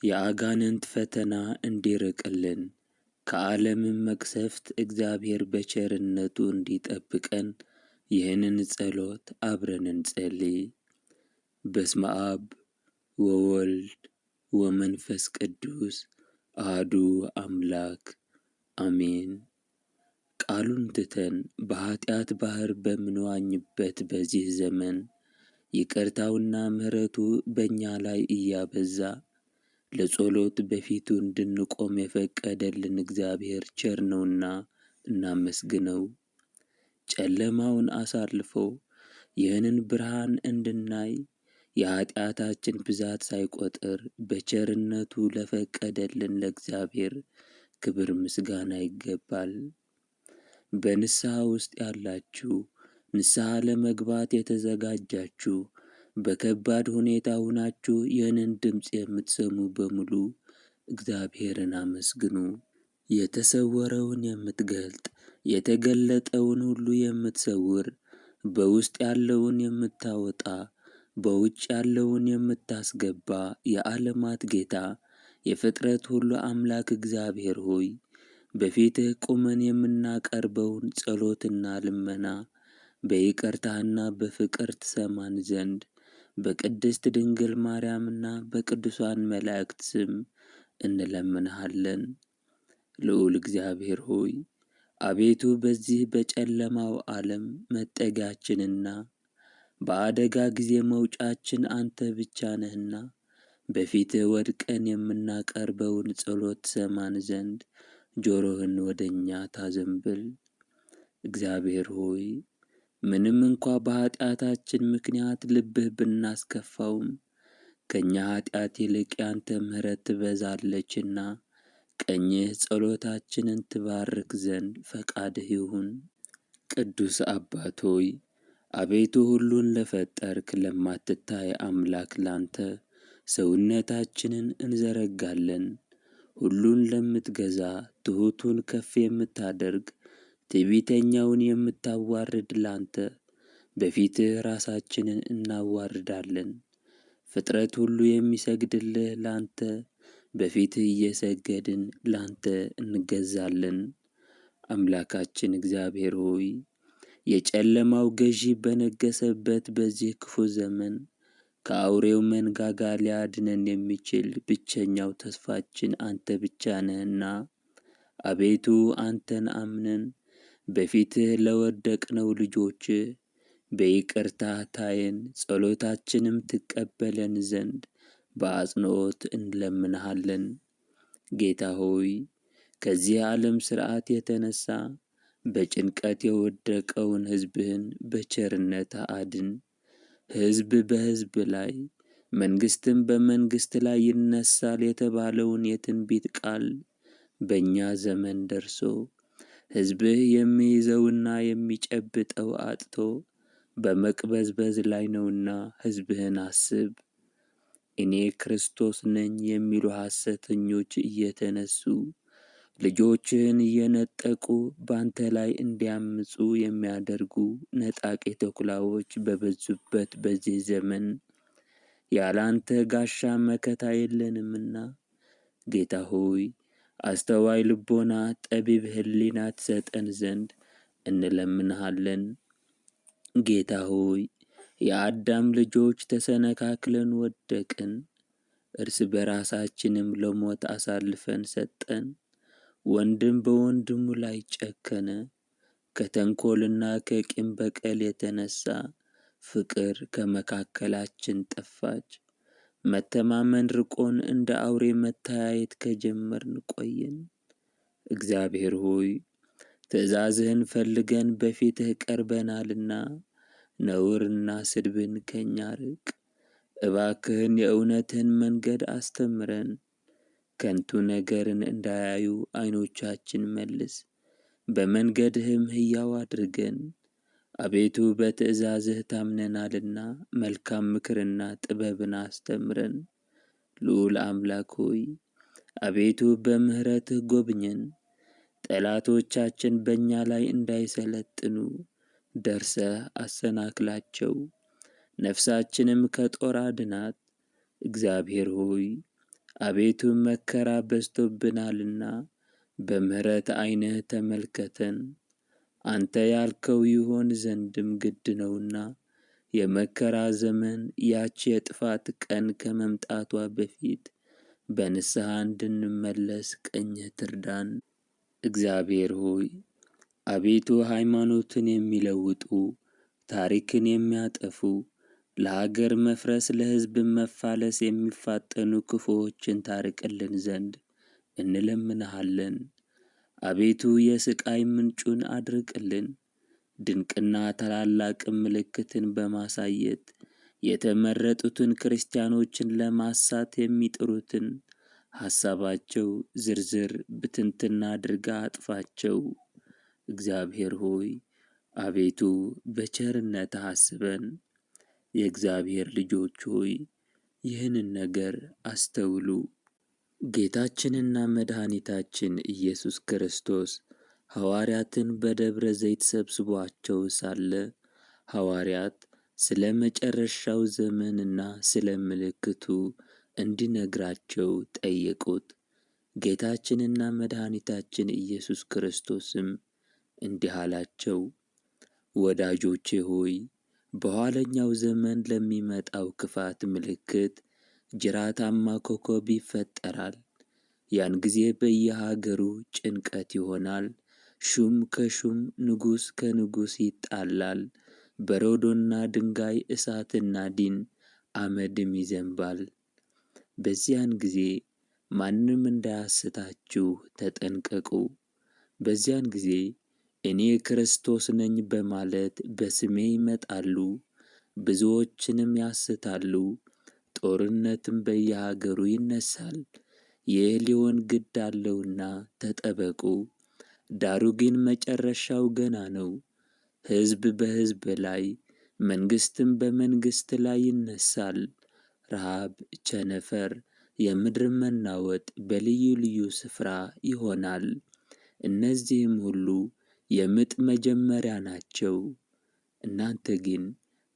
የአጋንንት ፈተና እንዲርቅልን ከዓለምም መቅሰፍት እግዚአብሔር በቸርነቱ እንዲጠብቀን ይህንን ጸሎት አብረን እንጸልይ። በስመ አብ ወወልድ ወመንፈስ ቅዱስ አሐዱ አምላክ አሜን። ቃሉን ትተን በኃጢአት ባሕር በምንዋኝበት በዚህ ዘመን ይቅርታውና ምሕረቱ በእኛ ላይ እያበዛ ለጸሎት በፊቱ እንድንቆም የፈቀደልን እግዚአብሔር ቸር ነውና እናመስግነው። ጨለማውን አሳልፎ ይህንን ብርሃን እንድናይ የኃጢአታችን ብዛት ሳይቆጥር በቸርነቱ ለፈቀደልን ለእግዚአብሔር ክብር ምስጋና ይገባል። በንስሐ ውስጥ ያላችሁ፣ ንስሐ ለመግባት የተዘጋጃችሁ፣ በከባድ ሁኔታ ሆናችሁ ይህንን ድምፅ የምትሰሙ በሙሉ እግዚአብሔርን አመስግኑ። የተሰወረውን የምትገልጥ፣ የተገለጠውን ሁሉ የምትሰውር፣ በውስጥ ያለውን የምታወጣ፣ በውጭ ያለውን የምታስገባ የዓለማት ጌታ የፍጥረት ሁሉ አምላክ እግዚአብሔር ሆይ በፊትህ ቁመን የምናቀርበውን ጸሎትና ልመና በይቅርታህና በፍቅር ትሰማን ዘንድ በቅድስት ድንግል ማርያምና በቅዱሳን መላእክት ስም እንለምንሃለን። ልዑል እግዚአብሔር ሆይ አቤቱ በዚህ በጨለማው ዓለም መጠጊያችንና በአደጋ ጊዜ መውጫችን አንተ ብቻ ነህና በፊትህ ወድቀን የምናቀርበውን ጸሎት ትሰማን ዘንድ ጆሮህን ወደ እኛ ታዘንብል። እግዚአብሔር ሆይ ምንም እንኳ በኃጢአታችን ምክንያት ልብህ ብናስከፋውም ከእኛ ኃጢአት ይልቅ ያንተ ምሕረት ትበዛለችና ቀኝህ ጸሎታችንን ትባርክ ዘንድ ፈቃድህ ይሁን። ቅዱስ አባት ሆይ አቤቱ ሁሉን ለፈጠርክ ለማትታይ አምላክ ላንተ ሰውነታችንን እንዘረጋለን። ሁሉን ለምትገዛ ትሑቱን ከፍ የምታደርግ ትዕቢተኛውን የምታዋርድ ላንተ በፊትህ ራሳችንን እናዋርዳለን። ፍጥረት ሁሉ የሚሰግድልህ ላንተ በፊትህ እየሰገድን ላንተ እንገዛለን። አምላካችን እግዚአብሔር ሆይ የጨለማው ገዢ በነገሰበት በዚህ ክፉ ዘመን ከአውሬው መንጋጋ ሊያድነን የሚችል ብቸኛው ተስፋችን አንተ ብቻ ነህና አቤቱ አንተን አምነን በፊትህ ለወደቅነው ልጆችህ በይቅርታህ ታየን፣ ጸሎታችንም ትቀበለን ዘንድ በአጽንዖት እንለምንሃለን። ጌታ ሆይ ከዚህ ዓለም ሥርዓት የተነሣ በጭንቀት የወደቀውን ሕዝብህን በቸርነትህ አድን። ሕዝብ በሕዝብ ላይ መንግሥትም በመንግሥት ላይ ይነሣል የተባለውን የትንቢት ቃል በእኛ ዘመን ደርሶ ሕዝብህ የሚይዘውና የሚጨብጠው አጥቶ በመቅበዝበዝ ላይ ነውና ሕዝብህን አስብ። እኔ ክርስቶስ ነኝ የሚሉ ሐሰተኞች እየተነሱ ልጆችህን እየነጠቁ ባንተ ላይ እንዲያምፁ የሚያደርጉ ነጣቂ ተኩላዎች በበዙበት በዚህ ዘመን ያላንተ ጋሻ መከታ የለንምና ጌታ ሆይ አስተዋይ ልቦና ጠቢብ ሕሊና ትሰጠን ዘንድ እንለምንሃለን። ጌታ ሆይ የአዳም ልጆች ተሰነካክለን ወደቅን፣ እርስ በራሳችንም ለሞት አሳልፈን ሰጠን። ወንድም በወንድሙ ላይ ጨከነ። ከተንኰልና ከቂም በቀል የተነሣ ፍቅር ከመካከላችን ጠፋች። መተማመን ርቆን እንደ አውሬ መተያየት ከጀመርን ቆየን። እግዚአብሔር ሆይ ትእዛዝህን ፈልገን በፊትህ ቀርበናልና ነውርና ስድብን ከእኛ ርቅ። እባክህን የእውነትህን መንገድ አስተምረን፣ ከንቱ ነገርን እንዳያዩ ዐይኖቻችን መልስ፣ በመንገድህም ሕያው አድርገን። አቤቱ በትእዛዝህ ታምነናልና መልካም ምክርና ጥበብን አስተምረን። ልዑል አምላክ ሆይ አቤቱ በምሕረትህ ጐብኘን። ጠላቶቻችን በእኛ ላይ እንዳይሰለጥኑ ደርሰህ አሰናክላቸው፣ ነፍሳችንም ከጦር አድናት። እግዚአብሔር ሆይ አቤቱ መከራ በዝቶብናልና በምሕረት ዓይንህ ተመልከተን። አንተ ያልከው ይሆን ዘንድም ግድ ነውና የመከራ ዘመን ያች የጥፋት ቀን ከመምጣቷ በፊት በንስሐ እንድንመለስ ቀኝህ ትርዳን። እግዚአብሔር ሆይ አቤቱ ሃይማኖትን የሚለውጡ ታሪክን የሚያጠፉ ለሀገር መፍረስ ለሕዝብ መፋለስ የሚፋጠኑ ክፉዎችን ታርቅልን ዘንድ እንለምንሃለን። አቤቱ የስቃይ ምንጩን አድርቅልን። ድንቅና ታላላቅ ምልክትን በማሳየት የተመረጡትን ክርስቲያኖችን ለማሳት የሚጥሩትን ሐሳባቸው ዝርዝር ብትንትና አድርጋ አጥፋቸው። እግዚአብሔር ሆይ አቤቱ በቸርነትህ አስበን። የእግዚአብሔር ልጆች ሆይ ይህንን ነገር አስተውሉ። ጌታችንና መድኃኒታችን ኢየሱስ ክርስቶስ ሐዋርያትን በደብረ ዘይት ሰብስቧቸው ሳለ ሐዋርያት ስለ መጨረሻው ዘመንና ስለ ምልክቱ እንዲነግራቸው ጠየቁት። ጌታችንና መድኃኒታችን ኢየሱስ ክርስቶስም እንዲህ አላቸው፣ ወዳጆቼ ሆይ በኋለኛው ዘመን ለሚመጣው ክፋት ምልክት ጅራታማ ኮከብ ይፈጠራል። ያን ጊዜ በየሀገሩ ጭንቀት ይሆናል። ሹም ከሹም ንጉሥ ከንጉሥ ይጣላል። በረዶና ድንጋይ እሳትና ዲን አመድም ይዘንባል። በዚያን ጊዜ ማንም እንዳያስታችሁ ተጠንቀቁ። በዚያን ጊዜ እኔ ክርስቶስ ነኝ በማለት በስሜ ይመጣሉ፣ ብዙዎችንም ያስታሉ። ጦርነትም በየሀገሩ ይነሳል። ይህ ሊሆን ግድ አለውና ተጠበቁ። ዳሩ ግን መጨረሻው ገና ነው። ሕዝብ በሕዝብ ላይ መንግሥትም በመንግሥት ላይ ይነሳል። ረሃብ፣ ቸነፈር፣ የምድር መናወጥ በልዩ ልዩ ስፍራ ይሆናል። እነዚህም ሁሉ የምጥ መጀመሪያ ናቸው። እናንተ ግን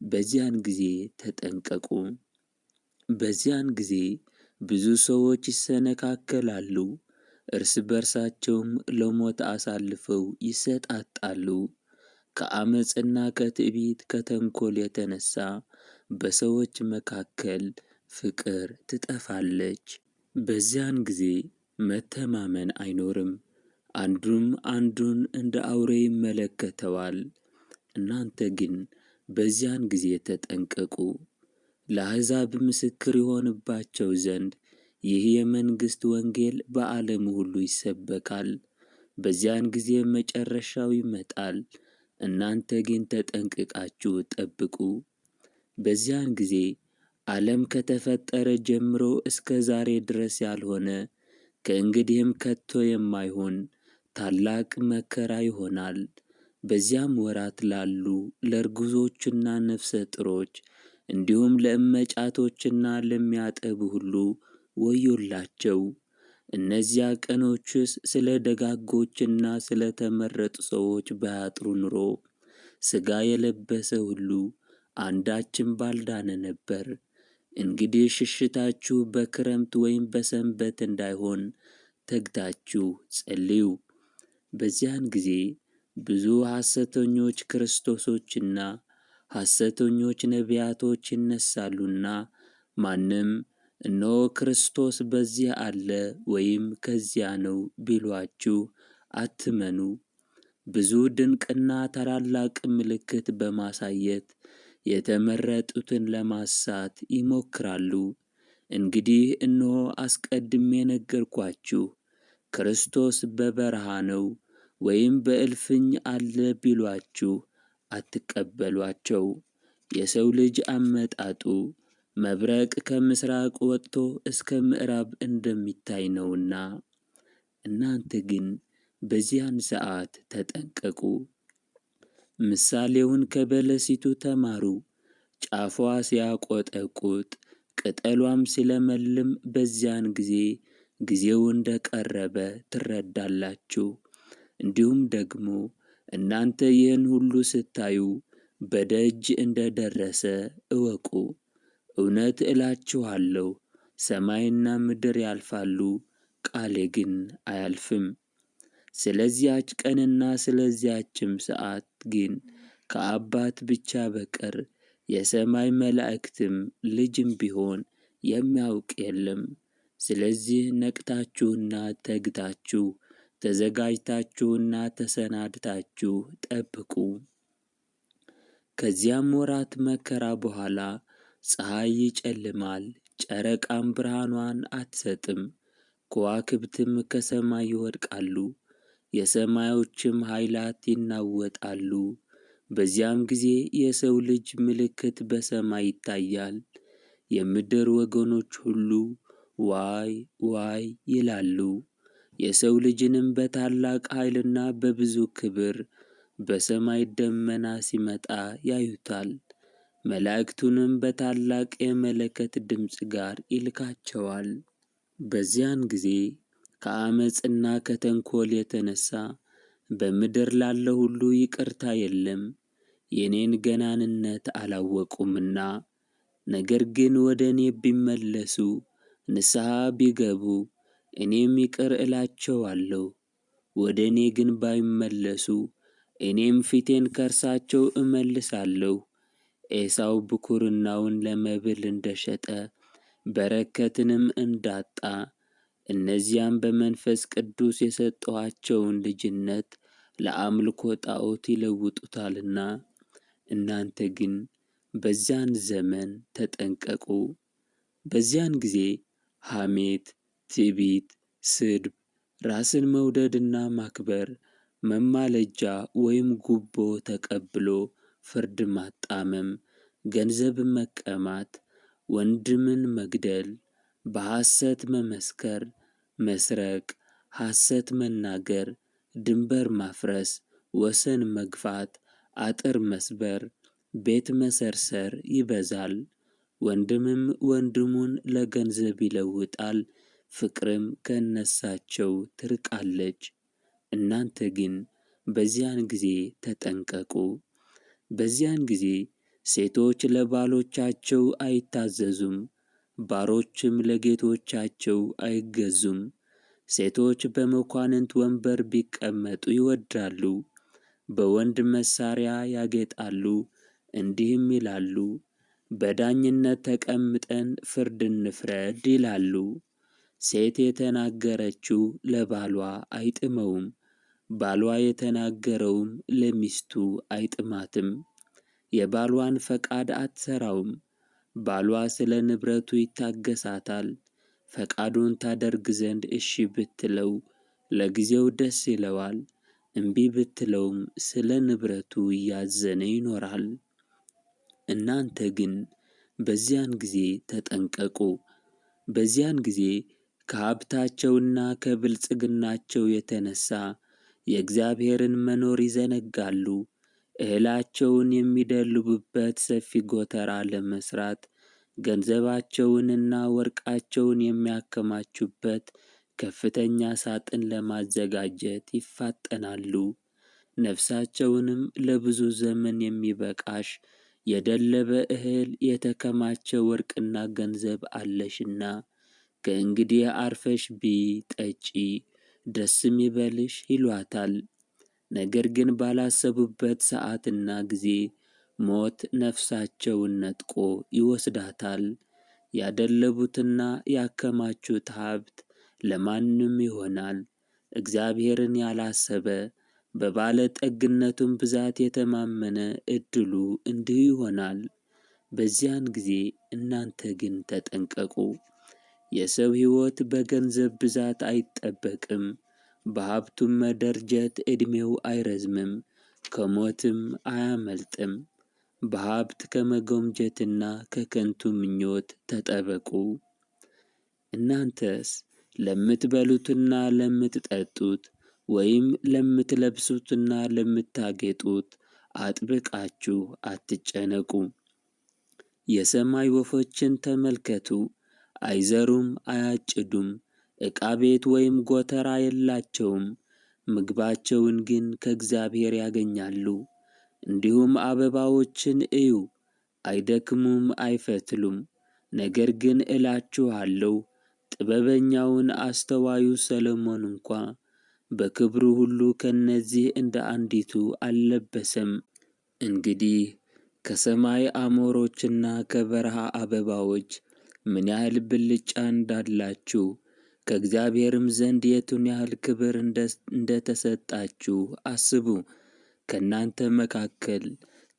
በዚያን ጊዜ ተጠንቀቁ። በዚያን ጊዜ ብዙ ሰዎች ይሰነካከላሉ፣ እርስ በርሳቸውም ለሞት አሳልፈው ይሰጣጣሉ። ከአመፅና ከትዕቢት ከተንኰል የተነሣ በሰዎች መካከል ፍቅር ትጠፋለች። በዚያን ጊዜ መተማመን አይኖርም፣ አንዱም አንዱን እንደ አውሬ ይመለከተዋል። እናንተ ግን በዚያን ጊዜ ተጠንቀቁ። ለአሕዛብ ምስክር ይሆንባቸው ዘንድ ይህ የመንግሥት ወንጌል በዓለም ሁሉ ይሰበካል። በዚያን ጊዜ መጨረሻው ይመጣል። እናንተ ግን ተጠንቅቃችሁ ጠብቁ። በዚያን ጊዜ ዓለም ከተፈጠረ ጀምሮ እስከ ዛሬ ድረስ ያልሆነ ከእንግዲህም ከቶ የማይሆን ታላቅ መከራ ይሆናል። በዚያም ወራት ላሉ ለርጉዞችና ነፍሰ ጥሮች እንዲሁም ለእመጫቶችና ለሚያጠቡ ሁሉ ወዮላቸው። እነዚያ ቀኖችስ ስለ ደጋጎችና ስለ ተመረጡ ሰዎች ባያጥሩ ኑሮ ሥጋ የለበሰ ሁሉ አንዳችም ባልዳነ ነበር። እንግዲህ ሽሽታችሁ በክረምት ወይም በሰንበት እንዳይሆን ተግታችሁ ጸልዩ። በዚያን ጊዜ ብዙ ሐሰተኞች ክርስቶሶችና ሐሰተኞች ነቢያቶች ይነሳሉና ማንም እነሆ ክርስቶስ በዚህ አለ ወይም ከዚያ ነው ቢሏችሁ አትመኑ። ብዙ ድንቅና ታላላቅ ምልክት በማሳየት የተመረጡትን ለማሳት ይሞክራሉ። እንግዲህ እነሆ አስቀድሜ ነገርኳችሁ። ክርስቶስ በበረሃ ነው ወይም በእልፍኝ አለ ቢሏችሁ አትቀበሏቸው። የሰው ልጅ አመጣጡ መብረቅ ከምሥራቅ ወጥቶ እስከ ምዕራብ እንደሚታይ ነውና። እናንተ ግን በዚያን ሰዓት ተጠንቀቁ። ምሳሌውን ከበለሲቱ ተማሩ። ጫፏ ሲያቈጠቁጥ ቅጠሏም ሲለመልም በዚያን ጊዜ ጊዜው እንደ ቀረበ ትረዳላችሁ። እንዲሁም ደግሞ እናንተ ይህን ሁሉ ስታዩ በደጅ እንደ ደረሰ እወቁ። እውነት እላችኋለሁ ሰማይና ምድር ያልፋሉ፣ ቃሌ ግን አያልፍም። ስለዚያች ቀንና ስለዚያችም ሰዓት ግን ከአባት ብቻ በቀር የሰማይ መላእክትም ልጅም ቢሆን የሚያውቅ የለም። ስለዚህ ነቅታችሁና ተግታችሁ ተዘጋጅታችሁና ተሰናድታችሁ ጠብቁ። ከዚያም ወራት መከራ በኋላ ፀሐይ ይጨልማል፣ ጨረቃም ብርሃኗን አትሰጥም፣ ከዋክብትም ከሰማይ ይወድቃሉ፣ የሰማዮችም ኃይላት ይናወጣሉ። በዚያም ጊዜ የሰው ልጅ ምልክት በሰማይ ይታያል። የምድር ወገኖች ሁሉ ዋይ ዋይ ይላሉ። የሰው ልጅንም በታላቅ ኃይልና በብዙ ክብር በሰማይ ደመና ሲመጣ ያዩታል። መላእክቱንም በታላቅ የመለከት ድምፅ ጋር ይልካቸዋል። በዚያን ጊዜ ከአመፅና ከተንኮል የተነሳ በምድር ላለ ሁሉ ይቅርታ የለም፣ የኔን ገናንነት አላወቁምና። ነገር ግን ወደ እኔ ቢመለሱ ንስሐ ቢገቡ እኔም ይቅር እላቸዋለሁ። ወደ እኔ ግን ባይመለሱ እኔም ፊቴን ከእርሳቸው እመልሳለሁ። ኤሳው ብኩርናውን ለመብል እንደሸጠ በረከትንም እንዳጣ እነዚያም በመንፈስ ቅዱስ የሰጠኋቸውን ልጅነት ለአምልኮ ጣዖት ይለውጡታልና። እናንተ ግን በዚያን ዘመን ተጠንቀቁ። በዚያን ጊዜ ሐሜት፣ ትዕቢት፣ ስድብ፣ ራስን መውደድና ማክበር፣ መማለጃ ወይም ጉቦ ተቀብሎ ፍርድ ማጣመም፣ ገንዘብ መቀማት፣ ወንድምን መግደል፣ በሐሰት መመስከር፣ መስረቅ፣ ሐሰት መናገር፣ ድንበር ማፍረስ፣ ወሰን መግፋት፣ አጥር መስበር፣ ቤት መሰርሰር ይበዛል። ወንድምም ወንድሙን ለገንዘብ ይለውጣል፣ ፍቅርም ከነሳቸው ትርቃለች። እናንተ ግን በዚያን ጊዜ ተጠንቀቁ። በዚያን ጊዜ ሴቶች ለባሎቻቸው አይታዘዙም፣ ባሮችም ለጌቶቻቸው አይገዙም። ሴቶች በመኳንንት ወንበር ቢቀመጡ ይወዳሉ፣ በወንድ መሳሪያ ያጌጣሉ፣ እንዲህም ይላሉ፣ በዳኝነት ተቀምጠን ፍርድ እንፍረድ ይላሉ። ሴት የተናገረችው ለባሏ አይጥመውም፣ ባሏ የተናገረውም ለሚስቱ አይጥማትም። የባሏን ፈቃድ አትሠራውም፣ ባሏ ስለ ንብረቱ ይታገሳታል። ፈቃዱን ታደርግ ዘንድ እሺ ብትለው ለጊዜው ደስ ይለዋል፣ እምቢ ብትለውም ስለ ንብረቱ እያዘነ ይኖራል። እናንተ ግን በዚያን ጊዜ ተጠንቀቁ። በዚያን ጊዜ ከሀብታቸውና ከብልጽግናቸው የተነሳ የእግዚአብሔርን መኖር ይዘነጋሉ። እህላቸውን የሚደልቡበት ሰፊ ጎተራ ለመስራት ገንዘባቸውንና ወርቃቸውን የሚያከማቹበት ከፍተኛ ሳጥን ለማዘጋጀት ይፋጠናሉ። ነፍሳቸውንም ለብዙ ዘመን የሚበቃሽ የደለበ እህል የተከማቸ ወርቅና ገንዘብ አለሽና ከእንግዲህ አርፈሽ ብዪ ጠጪ፣ ደስም ይበልሽ ይሏታል። ነገር ግን ባላሰቡበት ሰዓትና ጊዜ ሞት ነፍሳቸውን ነጥቆ ይወስዳታል። ያደለቡትና ያከማቹት ሀብት ለማንም ይሆናል። እግዚአብሔርን ያላሰበ በባለጠግነቱም ብዛት የተማመነ ዕድሉ እንዲሁ ይሆናል። በዚያን ጊዜ እናንተ ግን ተጠንቀቁ። የሰው ሕይወት በገንዘብ ብዛት አይጠበቅም፣ በሀብቱም መደርጀት ዕድሜው አይረዝምም፣ ከሞትም አያመልጥም። በሀብት ከመጎምጀትና ከከንቱ ምኞት ተጠበቁ። እናንተስ ለምትበሉትና ለምትጠጡት ወይም ለምትለብሱትና ለምታጌጡት አጥብቃችሁ አትጨነቁ። የሰማይ ወፎችን ተመልከቱ፣ አይዘሩም፣ አያጭዱም፣ ዕቃ ቤት ወይም ጎተራ የላቸውም፣ ምግባቸውን ግን ከእግዚአብሔር ያገኛሉ። እንዲሁም አበባዎችን እዩ፣ አይደክሙም፣ አይፈትሉም። ነገር ግን እላችኋለሁ ጥበበኛውን አስተዋዩ ሰሎሞን እንኳ በክብሩ ሁሉ ከነዚህ እንደ አንዲቱ አልለበሰም። እንግዲህ ከሰማይ አሞሮችና ከበረሃ አበባዎች ምን ያህል ብልጫ እንዳላችሁ ከእግዚአብሔርም ዘንድ የቱን ያህል ክብር እንደተሰጣችሁ አስቡ። ከእናንተ መካከል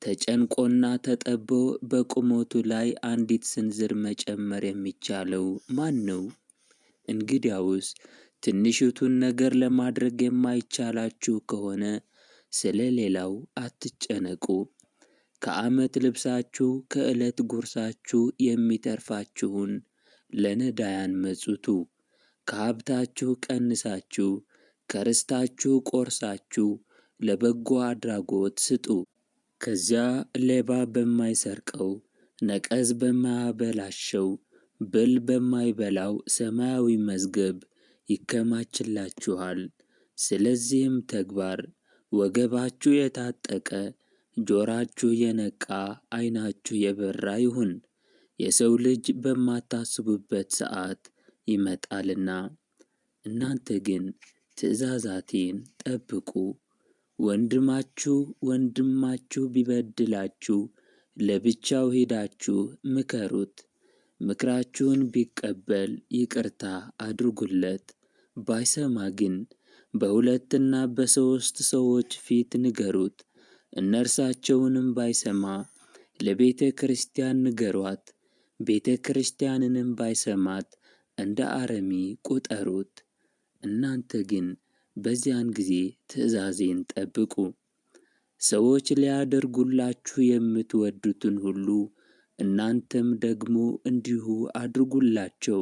ተጨንቆና ተጠቦ በቁመቱ ላይ አንዲት ስንዝር መጨመር የሚቻለው ማን ነው? እንግዲያውስ ትንሽቱን ነገር ለማድረግ የማይቻላችሁ ከሆነ ስለ ሌላው አትጨነቁ። ከዓመት ልብሳችሁ ከዕለት ጉርሳችሁ የሚተርፋችሁን ለነዳያን መጽቱ። ከሀብታችሁ ቀንሳችሁ ከርስታችሁ ቆርሳችሁ ለበጎ አድራጎት ስጡ። ከዚያ ሌባ በማይሰርቀው ነቀዝ በማያበላሸው ብል በማይበላው ሰማያዊ መዝገብ ይከማችላችኋል። ስለዚህም ተግባር ወገባችሁ የታጠቀ፣ ጆሮአችሁ የነቃ፣ ዓይናችሁ የበራ ይሁን። የሰው ልጅ በማታስቡበት ሰዓት ይመጣልና። እናንተ ግን ትእዛዛቴን ጠብቁ። ወንድማችሁ ቢበድላችሁ ለብቻው ሄዳችሁ ምከሩት። ምክራችሁን ቢቀበል ይቅርታ አድርጉለት። ባይሰማ ግን በሁለትና በሦስት ሰዎች ፊት ንገሩት። እነርሳቸውንም ባይሰማ ለቤተ ክርስቲያን ንገሯት። ቤተ ክርስቲያንንም ባይሰማት እንደ አረሚ ቁጠሩት። እናንተ ግን በዚያን ጊዜ ትእዛዜን ጠብቁ። ሰዎች ሊያደርጉላችሁ የምትወዱትን ሁሉ እናንተም ደግሞ እንዲሁ አድርጉላቸው።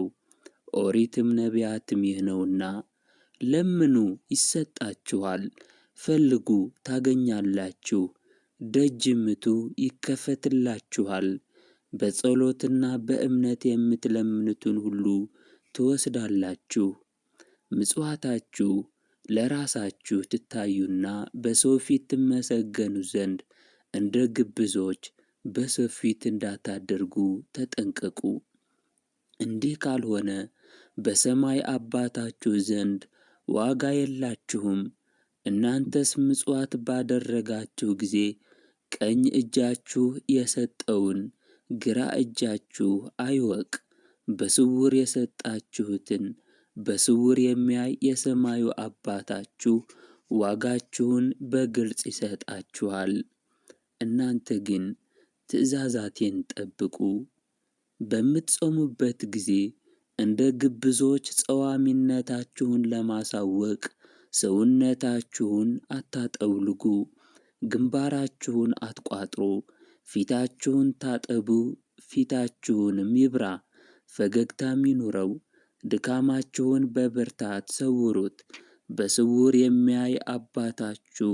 ኦሪትም ነቢያትም ይህ ነውና፣ ለምኑ ይሰጣችኋል፣ ፈልጉ ታገኛላችሁ፣ ደጅ ምቱ ይከፈትላችኋል። በጸሎትና በእምነት የምትለምኑትን ሁሉ ትወስዳላችሁ። ምጽዋታችሁ ለራሳችሁ ትታዩና በሰው ፊት ትመሰገኑ ዘንድ እንደ ግብዞች በሰው ፊት እንዳታደርጉ ተጠንቀቁ። እንዲህ ካልሆነ በሰማይ አባታችሁ ዘንድ ዋጋ የላችሁም። እናንተስ ምጽዋት ባደረጋችሁ ጊዜ ቀኝ እጃችሁ የሰጠውን ግራ እጃችሁ አይወቅ። በስውር የሰጣችሁትን በስውር የሚያይ የሰማዩ አባታችሁ ዋጋችሁን በግልጽ ይሰጣችኋል። እናንተ ግን ትእዛዛቴን ጠብቁ። በምትጾሙበት ጊዜ እንደ ግብዞች ጸዋሚነታችሁን ለማሳወቅ ሰውነታችሁን አታጠውልጉ፣ ግንባራችሁን አትቋጥሩ፣ ፊታችሁን ታጠቡ፣ ፊታችሁንም ይብራ፣ ፈገግታም ይኑረው። ድካማችሁን በብርታት ሰውሩት፣ በስውር የሚያይ አባታችሁ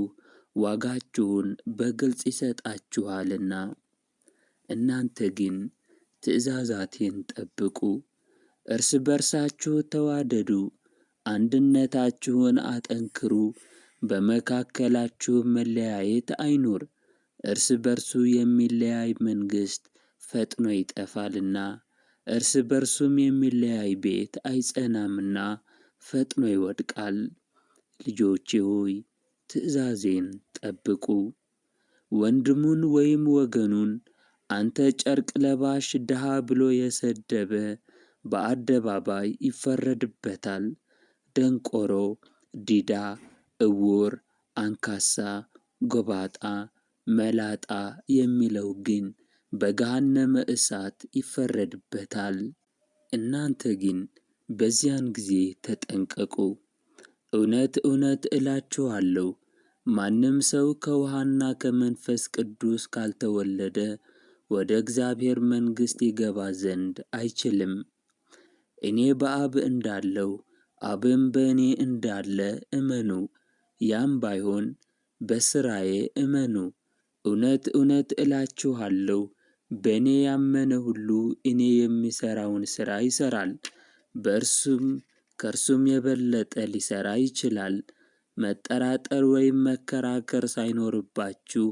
ዋጋችሁን በግልጽ ይሰጣችኋልና። እናንተ ግን ትእዛዛቴን ጠብቁ። እርስ በርሳችሁ ተዋደዱ፣ አንድነታችሁን አጠንክሩ፣ በመካከላችሁ መለያየት አይኑር። እርስ በርሱ የሚለያይ መንግሥት ፈጥኖ ይጠፋልና፣ እርስ በርሱም የሚለያይ ቤት አይጸናምና ፈጥኖ ይወድቃል። ልጆቼ ሆይ ትእዛዜን ጠብቁ። ወንድሙን ወይም ወገኑን አንተ ጨርቅ ለባሽ ድሃ ብሎ የሰደበ በአደባባይ ይፈረድበታል። ደንቆሮ፣ ዲዳ፣ ዕውር፣ አንካሳ፣ ጎባጣ፣ መላጣ የሚለው ግን በገሃነመ እሳት ይፈረድበታል። እናንተ ግን በዚያን ጊዜ ተጠንቀቁ። እውነት እውነት እላችኋለሁ፣ ማንም ሰው ከውሃና ከመንፈስ ቅዱስ ካልተወለደ ወደ እግዚአብሔር መንግሥት ይገባ ዘንድ አይችልም። እኔ በአብ እንዳለሁ አብም በእኔ እንዳለ እመኑ። ያም ባይሆን በሥራዬ እመኑ። እውነት እውነት እላችኋለሁ፣ በእኔ ያመነ ሁሉ እኔ የሚሠራውን ሥራ ይሠራል፣ ከእርሱም የበለጠ ሊሠራ ይችላል። መጠራጠር ወይም መከራከር ሳይኖርባችሁ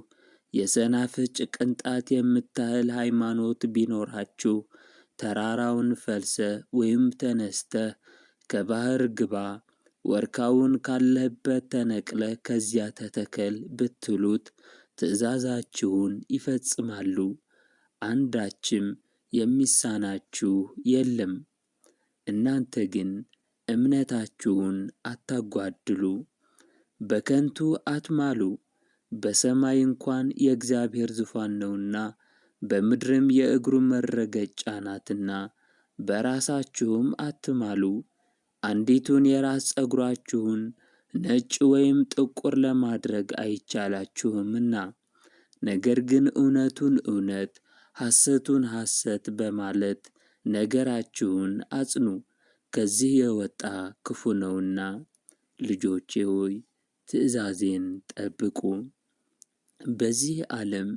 የሰናፍጭ ቅንጣት የምታህል ሃይማኖት ቢኖራችሁ ተራራውን ፈልሰህ ወይም ተነስተህ ከባህር ግባ፣ ወርካውን ካለህበት ተነቅለህ ከዚያ ተተከል ብትሉት ትእዛዛችሁን ይፈጽማሉ። አንዳችም የሚሳናችሁ የለም። እናንተ ግን እምነታችሁን አታጓድሉ። በከንቱ አትማሉ። በሰማይ እንኳን የእግዚአብሔር ዙፋን ነውና በምድርም የእግሩ መረገጫ ናትና። በራሳችሁም አትማሉ። አንዲቱን የራስ ፀጉራችሁን ነጭ ወይም ጥቁር ለማድረግ አይቻላችሁምና። ነገር ግን እውነቱን እውነት ሐሰቱን ሐሰት በማለት ነገራችሁን አጽኑ፣ ከዚህ የወጣ ክፉ ነውና። ልጆቼ ሆይ ትእዛዜን ጠብቁ። በዚህ ዓለም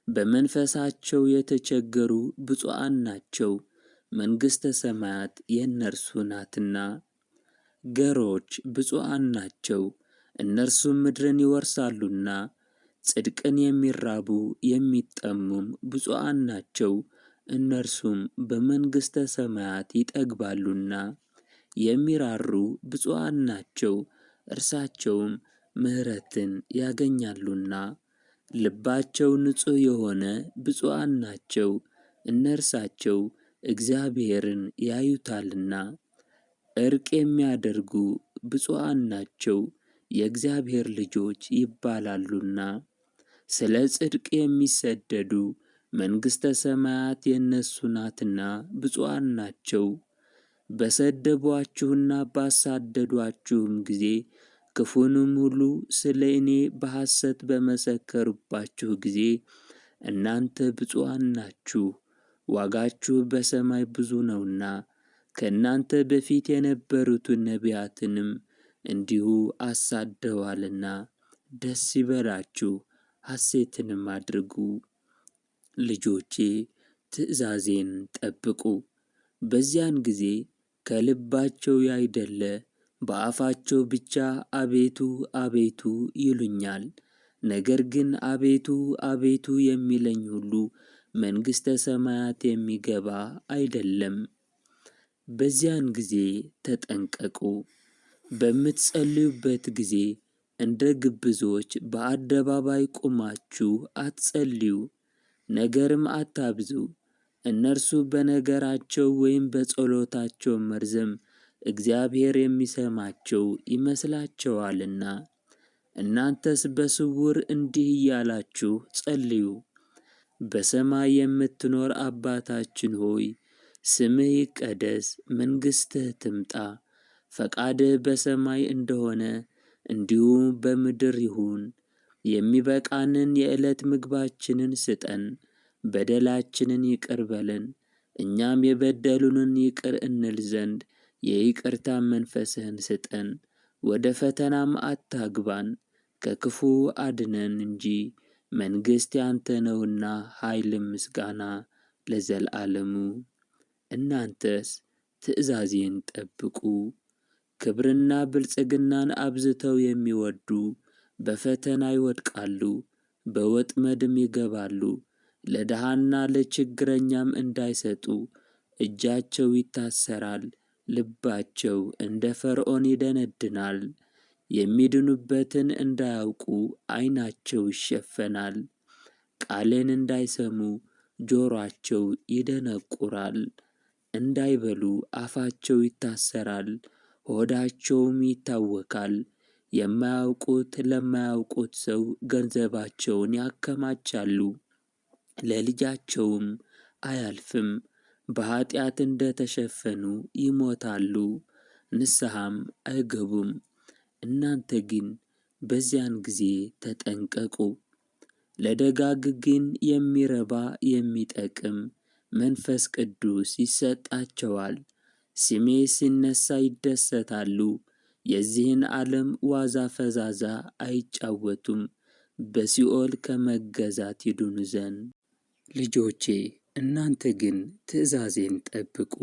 በመንፈሳቸው የተቸገሩ ብፁዓን ናቸው፣ መንግሥተ ሰማያት የእነርሱ ናትና። ገሮች ብፁዓን ናቸው፣ እነርሱም ምድርን ይወርሳሉና። ጽድቅን የሚራቡ የሚጠሙም ብፁዓን ናቸው፣ እነርሱም በመንግሥተ ሰማያት ይጠግባሉና። የሚራሩ ብፁዓን ናቸው፣ እርሳቸውም ምሕረትን ያገኛሉና። ልባቸው ንጹሕ የሆነ ብፁዓን ናቸው፣ እነርሳቸው እግዚአብሔርን ያዩታልና። ዕርቅ የሚያደርጉ ብፁዓን ናቸው፣ የእግዚአብሔር ልጆች ይባላሉና። ስለ ጽድቅ የሚሰደዱ መንግሥተ ሰማያት የእነሱ ናትና ብፁዓን ናቸው። በሰደቧችሁና ባሳደዷችሁም ጊዜ ክፉንም ሁሉ ስለ እኔ በሐሰት በመሰከሩባችሁ ጊዜ እናንተ ብፁዓን ናችሁ፣ ዋጋችሁ በሰማይ ብዙ ነውና። ከእናንተ በፊት የነበሩትን ነቢያትንም እንዲሁ አሳደዋልና። ደስ ይበላችሁ፣ ሐሴትንም አድርጉ። ልጆቼ ትእዛዜን ጠብቁ። በዚያን ጊዜ ከልባቸው ያይደለ በአፋቸው ብቻ አቤቱ አቤቱ ይሉኛል። ነገር ግን አቤቱ አቤቱ የሚለኝ ሁሉ መንግሥተ ሰማያት የሚገባ አይደለም። በዚያን ጊዜ ተጠንቀቁ። በምትጸልዩበት ጊዜ እንደ ግብዞች በአደባባይ ቆማችሁ አትጸልዩ፣ ነገርም አታብዙ። እነርሱ በነገራቸው ወይም በጸሎታቸው መርዘም እግዚአብሔር የሚሰማቸው ይመስላቸዋልና። እናንተስ በስውር እንዲህ እያላችሁ ጸልዩ። በሰማይ የምትኖር አባታችን ሆይ፣ ስምህ ይቀደስ፣ መንግሥትህ ትምጣ፣ ፈቃድህ በሰማይ እንደሆነ እንዲሁ በምድር ይሁን። የሚበቃንን የዕለት ምግባችንን ስጠን፣ በደላችንን ይቅር በለን እኛም የበደሉንን ይቅር እንል ዘንድ የይቅርታን መንፈስህን ስጠን። ወደ ፈተናም አታግባን፣ ከክፉ አድነን እንጂ መንግሥት ያንተ ነውና ኃይልም ምስጋና ለዘላለሙ። እናንተስ ትእዛዜን ጠብቁ። ክብርና ብልጽግናን አብዝተው የሚወዱ በፈተና ይወድቃሉ፣ በወጥመድም ይገባሉ። ለድሃና ለችግረኛም እንዳይሰጡ እጃቸው ይታሰራል፣ ልባቸው እንደ ፈርዖን ይደነድናል። የሚድኑበትን እንዳያውቁ ዓይናቸው ይሸፈናል። ቃሌን እንዳይሰሙ ጆሮአቸው ይደነቁራል። እንዳይበሉ አፋቸው ይታሰራል፣ ሆዳቸውም ይታወካል። የማያውቁት ለማያውቁት ሰው ገንዘባቸውን ያከማቻሉ፣ ለልጃቸውም አያልፍም። በኃጢአት እንደ ተሸፈኑ ይሞታሉ፣ ንስሐም አይገቡም። እናንተ ግን በዚያን ጊዜ ተጠንቀቁ። ለደጋግ ግን የሚረባ የሚጠቅም መንፈስ ቅዱስ ይሰጣቸዋል። ስሜ ሲነሣ ይደሰታሉ። የዚህን ዓለም ዋዛ ፈዛዛ አይጫወቱም፣ በሲኦል ከመገዛት ይድኑ ዘንድ። ልጆቼ እናንተ ግን ትእዛዜን ጠብቁ።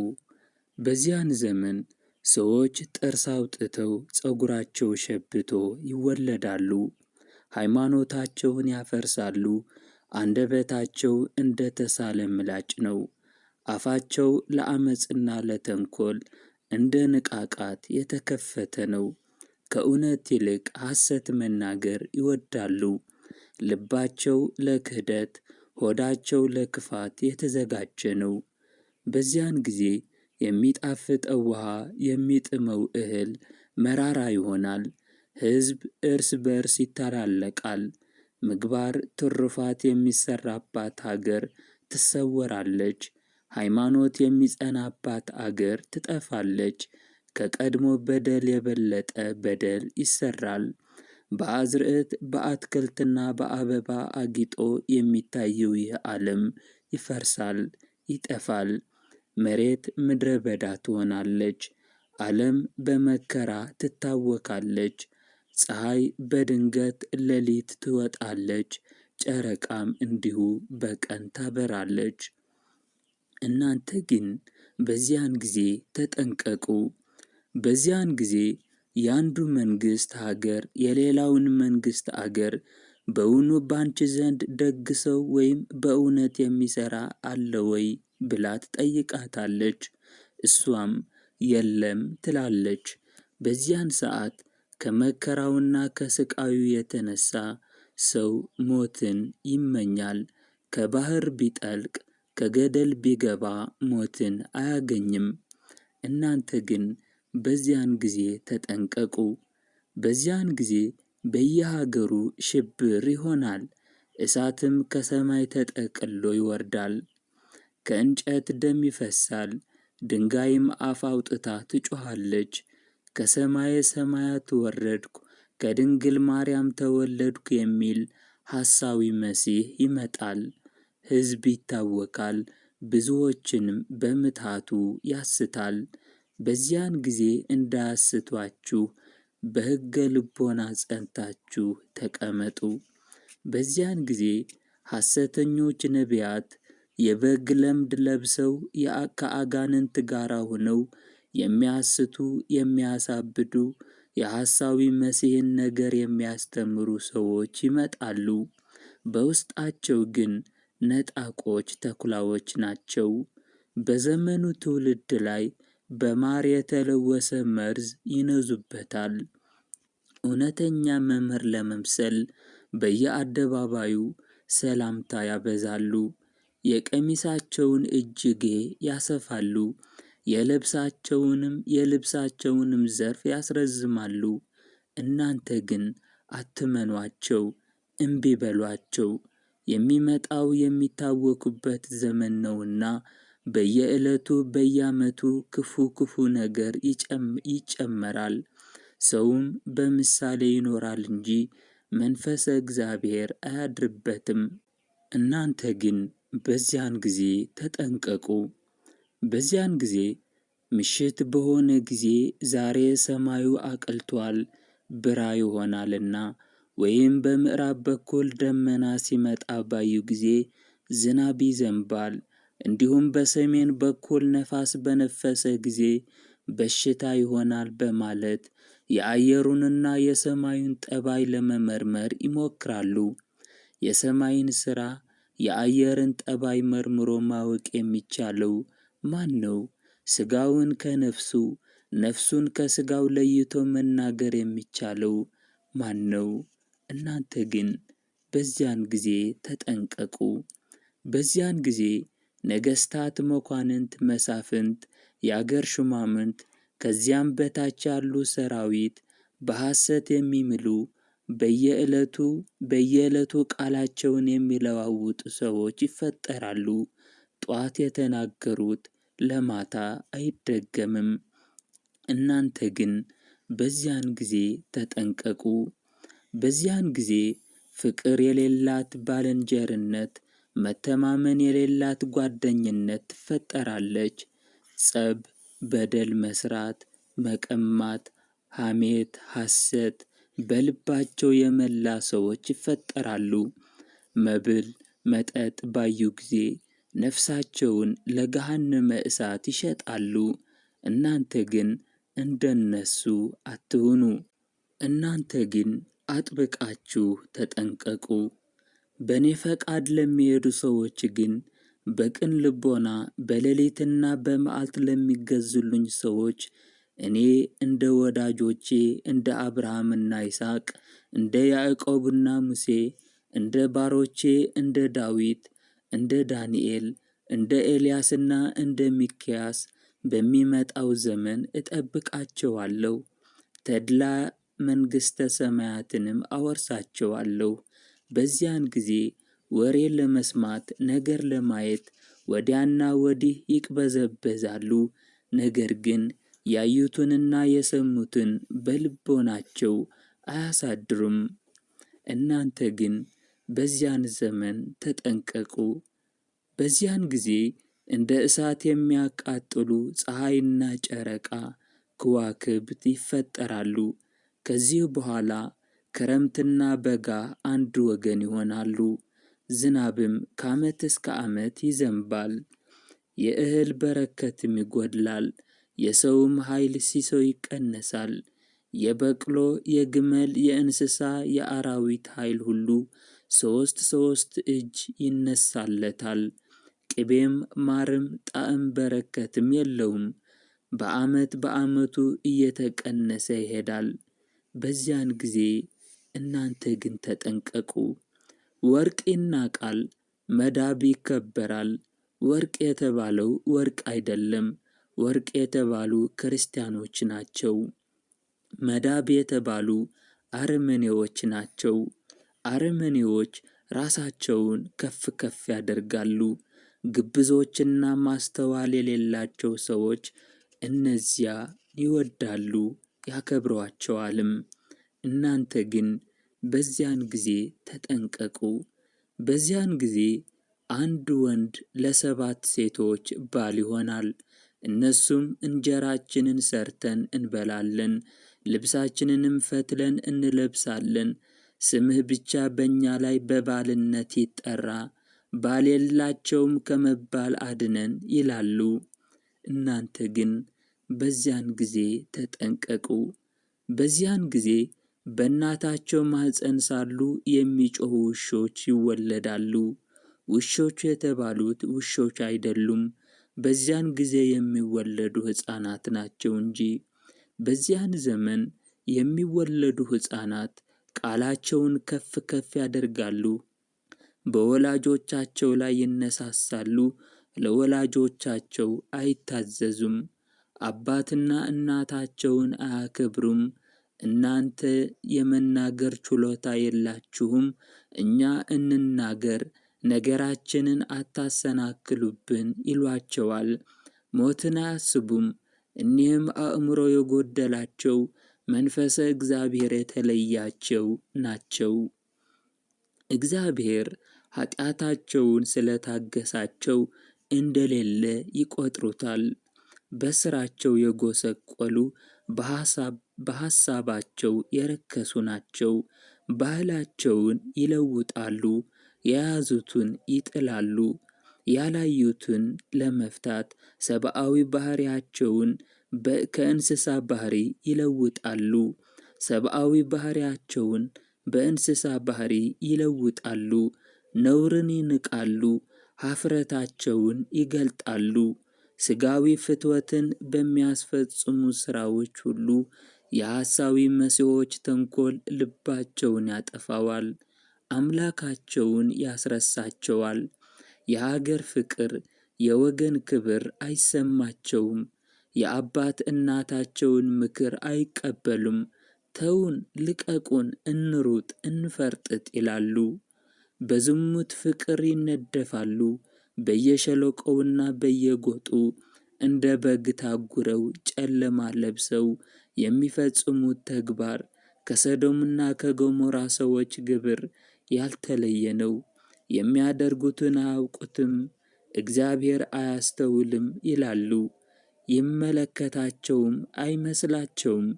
በዚያን ዘመን ሰዎች ጥርስ አውጥተው ፀጉራቸው ሸብቶ ይወለዳሉ፣ ሃይማኖታቸውን ያፈርሳሉ። አንደበታቸው እንደ ተሳለ ምላጭ ነው፣ አፋቸው ለዓመፅና ለተንኰል እንደ ንቃቃት የተከፈተ ነው። ከእውነት ይልቅ ሐሰት መናገር ይወዳሉ። ልባቸው ለክህደት፣ ሆዳቸው ለክፋት የተዘጋጀ ነው። በዚያን ጊዜ የሚጣፍጠው ውኃ የሚጥመው እህል መራራ ይሆናል። ሕዝብ እርስ በርስ ይተላለቃል። ምግባር ትሩፋት የሚሠራባት አገር ትሰወራለች። ሃይማኖት የሚጸናባት አገር ትጠፋለች። ከቀድሞ በደል የበለጠ በደል ይሠራል። በአዝርዕት በአትክልትና በአበባ አጊጦ የሚታየው ይህ ዓለም ይፈርሳል፣ ይጠፋል። መሬት ምድረ በዳ ትሆናለች። ዓለም በመከራ ትታወካለች። ፀሐይ በድንገት ሌሊት ትወጣለች፣ ጨረቃም እንዲሁ በቀን ታበራለች። እናንተ ግን በዚያን ጊዜ ተጠንቀቁ። በዚያን ጊዜ የአንዱ መንግሥት አገር የሌላውን መንግሥት አገር በውኑ ባንቺ ዘንድ ደግ ሰው ወይም በእውነት የሚሠራ አለ ወይ ብላ ትጠይቃታለች። እሷም የለም ትላለች። በዚያን ሰዓት ከመከራውና ከስቃዩ የተነሳ ሰው ሞትን ይመኛል። ከባሕር ቢጠልቅ ከገደል ቢገባ ሞትን አያገኝም። እናንተ ግን በዚያን ጊዜ ተጠንቀቁ። በዚያን ጊዜ በየሀገሩ ሽብር ይሆናል፣ እሳትም ከሰማይ ተጠቅሎ ይወርዳል። ከእንጨት ደም ይፈሳል፣ ድንጋይም አፍ አውጥታ ትጮኻለች። ከሰማየ ሰማያት ወረድኩ፣ ከድንግል ማርያም ተወለድኩ የሚል ሐሳዊ መሲሕ ይመጣል። ሕዝብ ይታወካል፣ ብዙዎችንም በምትሃቱ ያስታል። በዚያን ጊዜ እንዳያስቷችሁ በሕገ ልቦና ጸንታችሁ ተቀመጡ። በዚያን ጊዜ ሐሰተኞች ነቢያት የበግ ለምድ ለብሰው ከአጋንንት ጋር ሆነው የሚያስቱ የሚያሳብዱ የሐሳዊ መሲሕን ነገር የሚያስተምሩ ሰዎች ይመጣሉ። በውስጣቸው ግን ነጣቆች ተኩላዎች ናቸው። በዘመኑ ትውልድ ላይ በማር የተለወሰ መርዝ ይነዙበታል። እውነተኛ መምህር ለመምሰል በየአደባባዩ ሰላምታ ያበዛሉ። የቀሚሳቸውን እጅጌ ያሰፋሉ፣ የልብሳቸውንም ዘርፍ ያስረዝማሉ። እናንተ ግን አትመኗቸው፣ እምቢ በሏቸው። የሚመጣው የሚታወኩበት ዘመን ነውና በየዕለቱ በየዓመቱ ክፉ ነገር ይጨመራል። ሰውም በምሳሌ ይኖራል እንጂ መንፈሰ እግዚአብሔር አያድርበትም። እናንተ ግን በዚያን ጊዜ ተጠንቀቁ። በዚያን ጊዜ ምሽት በሆነ ጊዜ ዛሬ ሰማዩ አቅልቶአል ብራ ይሆናልና፣ ወይም በምዕራብ በኩል ደመና ሲመጣ ባዩ ጊዜ ዝናብ ይዘንባል። እንዲሁም በሰሜን በኩል ነፋስ በነፈሰ ጊዜ በሽታ ይሆናል በማለት የአየሩንና የሰማዩን ጠባይ ለመመርመር ይሞክራሉ። የሰማይን ሥራ የአየርን ጠባይ መርምሮ ማወቅ የሚቻለው ማን ነው? ሥጋውን ከነፍሱ ነፍሱን ከሥጋው ለይቶ መናገር የሚቻለው ማን ነው? እናንተ ግን በዚያን ጊዜ ተጠንቀቁ። በዚያን ጊዜ ነገሥታት፣ መኳንንት፣ መሳፍንት፣ የአገር ሹማምንት ከዚያም በታች ያሉ ሰራዊት በሐሰት የሚምሉ በየዕለቱ ቃላቸውን የሚለዋውጡ ሰዎች ይፈጠራሉ። ጧት የተናገሩት ለማታ አይደገምም። እናንተ ግን በዚያን ጊዜ ተጠንቀቁ። በዚያን ጊዜ ፍቅር የሌላት ባልንጀርነት፣ መተማመን የሌላት ጓደኝነት ትፈጠራለች። ጸብ፣ በደል መስራት፣ መቀማት፣ ሐሜት፣ ሐሰት በልባቸው የመላ ሰዎች ይፈጠራሉ። መብል መጠጥ ባዩ ጊዜ ነፍሳቸውን ለገሃነመ እሳት ይሸጣሉ። እናንተ ግን እንደነሱ አትሁኑ። እናንተ ግን አጥብቃችሁ ተጠንቀቁ። በእኔ ፈቃድ ለሚሄዱ ሰዎች ግን በቅን ልቦና በሌሊትና በመዓልት ለሚገዙልኝ ሰዎች እኔ እንደ ወዳጆቼ እንደ አብርሃምና ይስሐቅ፣ እንደ ያዕቆብና ሙሴ፣ እንደ ባሮቼ እንደ ዳዊት፣ እንደ ዳንኤል፣ እንደ ኤልያስና እንደ ሚክያስ በሚመጣው ዘመን እጠብቃቸዋለሁ። ተድላ መንግሥተ ሰማያትንም አወርሳቸዋለሁ። በዚያን ጊዜ ወሬ ለመስማት ነገር ለማየት ወዲያና ወዲህ ይቅበዘበዛሉ። ነገር ግን ያዩትንና የሰሙትን በልቦናቸው አያሳድሩም። እናንተ ግን በዚያን ዘመን ተጠንቀቁ። በዚያን ጊዜ እንደ እሳት የሚያቃጥሉ ፀሐይና ጨረቃ ከዋክብት ይፈጠራሉ። ከዚህ በኋላ ክረምትና በጋ አንድ ወገን ይሆናሉ። ዝናብም ከዓመት እስከ ዓመት ይዘንባል። የእህል በረከትም ይጎድላል። የሰውም ኃይል ሲሶ ይቀነሳል። የበቅሎ፣ የግመል፣ የእንስሳ፣ የአራዊት ኃይል ሁሉ ሦስት እጅ ይነሳለታል። ቅቤም ማርም ጣዕም በረከትም የለውም። በዓመት በዓመቱ እየተቀነሰ ይሄዳል። በዚያን ጊዜ እናንተ ግን ተጠንቀቁ። ወርቅ ይናቃል፣ መዳብ ይከበራል። ወርቅ የተባለው ወርቅ አይደለም፣ ወርቅ የተባሉ ክርስቲያኖች ናቸው። መዳብ የተባሉ አረመኔዎች ናቸው። አረመኔዎች ራሳቸውን ከፍ ከፍ ያደርጋሉ። ግብዞችና ማስተዋል የሌላቸው ሰዎች እነዚያ ይወዳሉ ያከብሯቸዋልም። እናንተ ግን በዚያን ጊዜ ተጠንቀቁ። በዚያን ጊዜ አንድ ወንድ ለ7 ሴቶች ባል ይሆናል። እነሱም እንጀራችንን ሰርተን እንበላለን፣ ልብሳችንንም ፈትለን እንለብሳለን። ስምህ ብቻ በእኛ ላይ በባልነት ይጠራ፣ ባል የላቸውም ከመባል አድነን ይላሉ። እናንተ ግን በዚያን ጊዜ ተጠንቀቁ። በዚያን ጊዜ በእናታቸው ማኅፀን ሳሉ የሚጮኹ ውሾች ይወለዳሉ። ውሾች የተባሉት ውሾች አይደሉም፣ በዚያን ጊዜ የሚወለዱ ሕፃናት ናቸው እንጂ። በዚያን ዘመን የሚወለዱ ሕፃናት ቃላቸውን ከፍ ከፍ ያደርጋሉ፣ በወላጆቻቸው ላይ ይነሳሳሉ፣ ለወላጆቻቸው አይታዘዙም፣ አባትና እናታቸውን አያከብሩም። እናንተ የመናገር ችሎታ የላችሁም፣ እኛ እንናገር፣ ነገራችንን አታሰናክሉብን ይሏቸዋል። ሞትን አያስቡም። እኒህም አእምሮ የጎደላቸው መንፈሰ እግዚአብሔር የተለያቸው ናቸው። እግዚአብሔር ኃጢአታቸውን ስለታገሳቸው እንደሌለ ይቆጥሩታል። በስራቸው የጎሰቆሉ በሐሳባቸው የረከሱ ናቸው። ባህላቸውን ይለውጣሉ፣ የያዙትን ይጥላሉ። ያላዩትን ለመፍታት ሰብአዊ ባህሪያቸውን ከእንስሳ ባህሪ ይለውጣሉ። ሰብአዊ ባህሪያቸውን በእንስሳ ባህሪ ይለውጣሉ። ነውርን ይንቃሉ፣ ኀፍረታቸውን ይገልጣሉ። ሥጋዊ ፍትወትን በሚያስፈጽሙ ሥራዎች ሁሉ የሐሳዊ መሲሖች ተንኰል ልባቸውን ያጠፋዋል፣ አምላካቸውን ያስረሳቸዋል። የአገር ፍቅር፣ የወገን ክብር አይሰማቸውም። የአባት እናታቸውን ምክር አይቀበሉም። ተውን፣ ልቀቁን፣ እንሩጥ፣ እንፈርጥጥ ይላሉ። በዝሙት ፍቅር ይነደፋሉ። በየሸለቆውና በየጎጡ እንደ በግ ታጉረው ጨለማ ለብሰው የሚፈጽሙት ተግባር ከሰዶምና ከገሞራ ሰዎች ግብር ያልተለየ ነው። የሚያደርጉትን አያውቁትም፣ እግዚአብሔር አያስተውልም ይላሉ። ይመለከታቸውም አይመስላቸውም።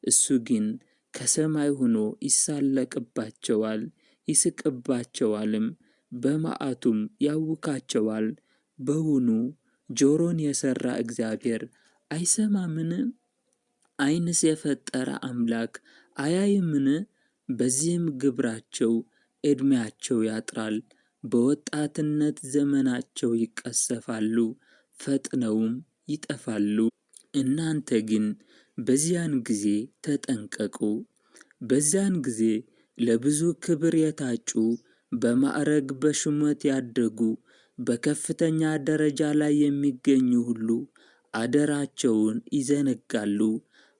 እሱ ግን ከሰማይ ሆኖ ይሳለቅባቸዋል፣ ይስቅባቸዋልም፣ በመዓቱም ያውካቸዋል። በውኑ ጆሮን የሠራ እግዚአብሔር አይሰማምን? ዓይንስ የፈጠረ አምላክ አያይምን? በዚህም ግብራቸው ዕድሜያቸው ያጥራል፣ በወጣትነት ዘመናቸው ይቀሰፋሉ፣ ፈጥነውም ይጠፋሉ። እናንተ ግን በዚያን ጊዜ ተጠንቀቁ። በዚያን ጊዜ ለብዙ ክብር የታጩ፣ በማዕረግ በሹመት ያደጉ፣ በከፍተኛ ደረጃ ላይ የሚገኙ ሁሉ አደራቸውን ይዘነጋሉ፣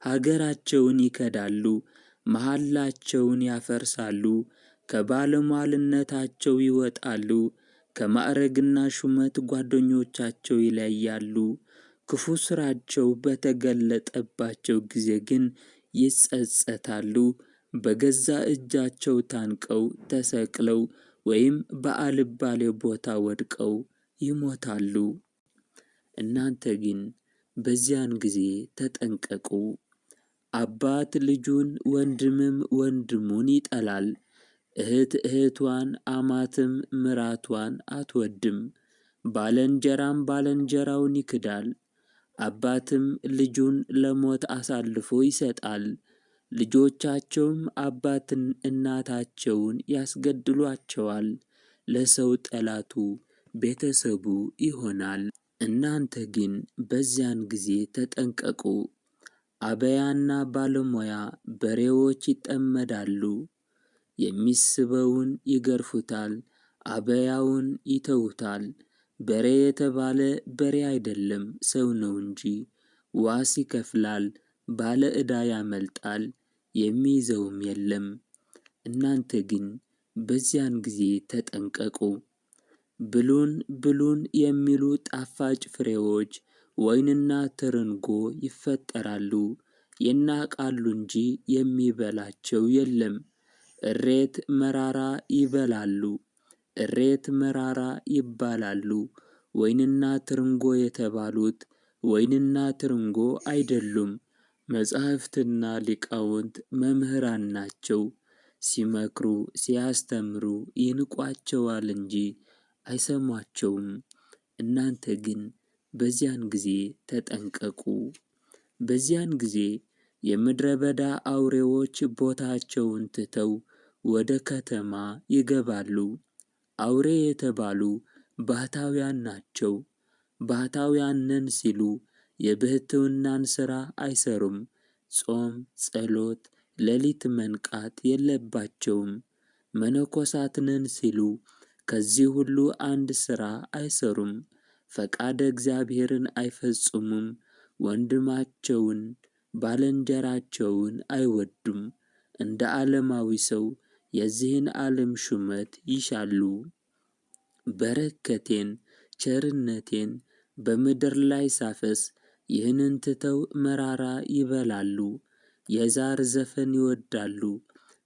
ሀገራቸውን ይከዳሉ፣ መሐላቸውን ያፈርሳሉ፣ ከባለሟልነታቸው ይወጣሉ፣ ከማዕረግና ሹመት ጓደኞቻቸው ይለያሉ። ክፉ ሥራቸው በተገለጠባቸው ጊዜ ግን ይጸጸታሉ። በገዛ እጃቸው ታንቀው ተሰቅለው ወይም በአልባሌ ቦታ ወድቀው ይሞታሉ። እናንተ ግን በዚያን ጊዜ ተጠንቀቁ። አባት ልጁን፣ ወንድምም ወንድሙን ይጠላል፣ እህት እህቷን፣ አማትም ምራቷን አትወድም። ባልንጀራም ባልንጀራውን ይክዳል። አባትም ልጁን ለሞት አሳልፎ ይሰጣል። ልጆቻቸውም አባትን እናታቸውን ያስገድሏቸዋል። ለሰው ጠላቱ ቤተሰቡ ይሆናል። እናንተ ግን በዚያን ጊዜ ተጠንቀቁ። አበያና ባለሞያ በሬዎች ይጠመዳሉ፣ የሚስበውን ይገርፉታል፣ አበያውን ይተዉታል። በሬ የተባለ በሬ አይደለም ሰው ነው እንጂ። ዋስ ይከፍላል፣ ባለ ዕዳ ያመልጣል፣ የሚይዘውም የለም። እናንተ ግን በዚያን ጊዜ ተጠንቀቁ። ብሉን ብሉን የሚሉ ጣፋጭ ፍሬዎች ወይንና ትርንጎ ይፈጠራሉ፣ ይናቃሉ እንጂ የሚበላቸው የለም። እሬት መራራ ይበላሉ፣ እሬት መራራ ይባላሉ። ወይንና ትርንጎ የተባሉት ወይንና ትርንጎ አይደሉም፣ መጻሕፍትና ሊቃውንት መምህራን ናቸው። ሲመክሩ ሲያስተምሩ ይንቋቸዋል እንጂ አይሰሟቸውም። እናንተ ግን በዚያን ጊዜ ተጠንቀቁ። በዚያን ጊዜ የምድረ በዳ አውሬዎች ቦታቸውን ትተው ወደ ከተማ ይገባሉ። አውሬ የተባሉ ባህታውያን ናቸው። ባህታውያን ነን ሲሉ የብሕትውናን ሥራ አይሰሩም። ጾም፣ ጸሎት፣ ሌሊት መንቃት የለባቸውም። መነኮሳት ነን ሲሉ ከዚህ ሁሉ አንድ ሥራ አይሰሩም። ፈቃደ እግዚአብሔርን አይፈጽሙም። ወንድማቸውን ባልንጀራቸውን አይወዱም። እንደ ዓለማዊ ሰው የዚህን ዓለም ሹመት ይሻሉ። በረከቴን ቸርነቴን በምድር ላይ ሳፈስ ይህንን ትተው መራራ ይበላሉ። የዛር ዘፈን ይወዳሉ።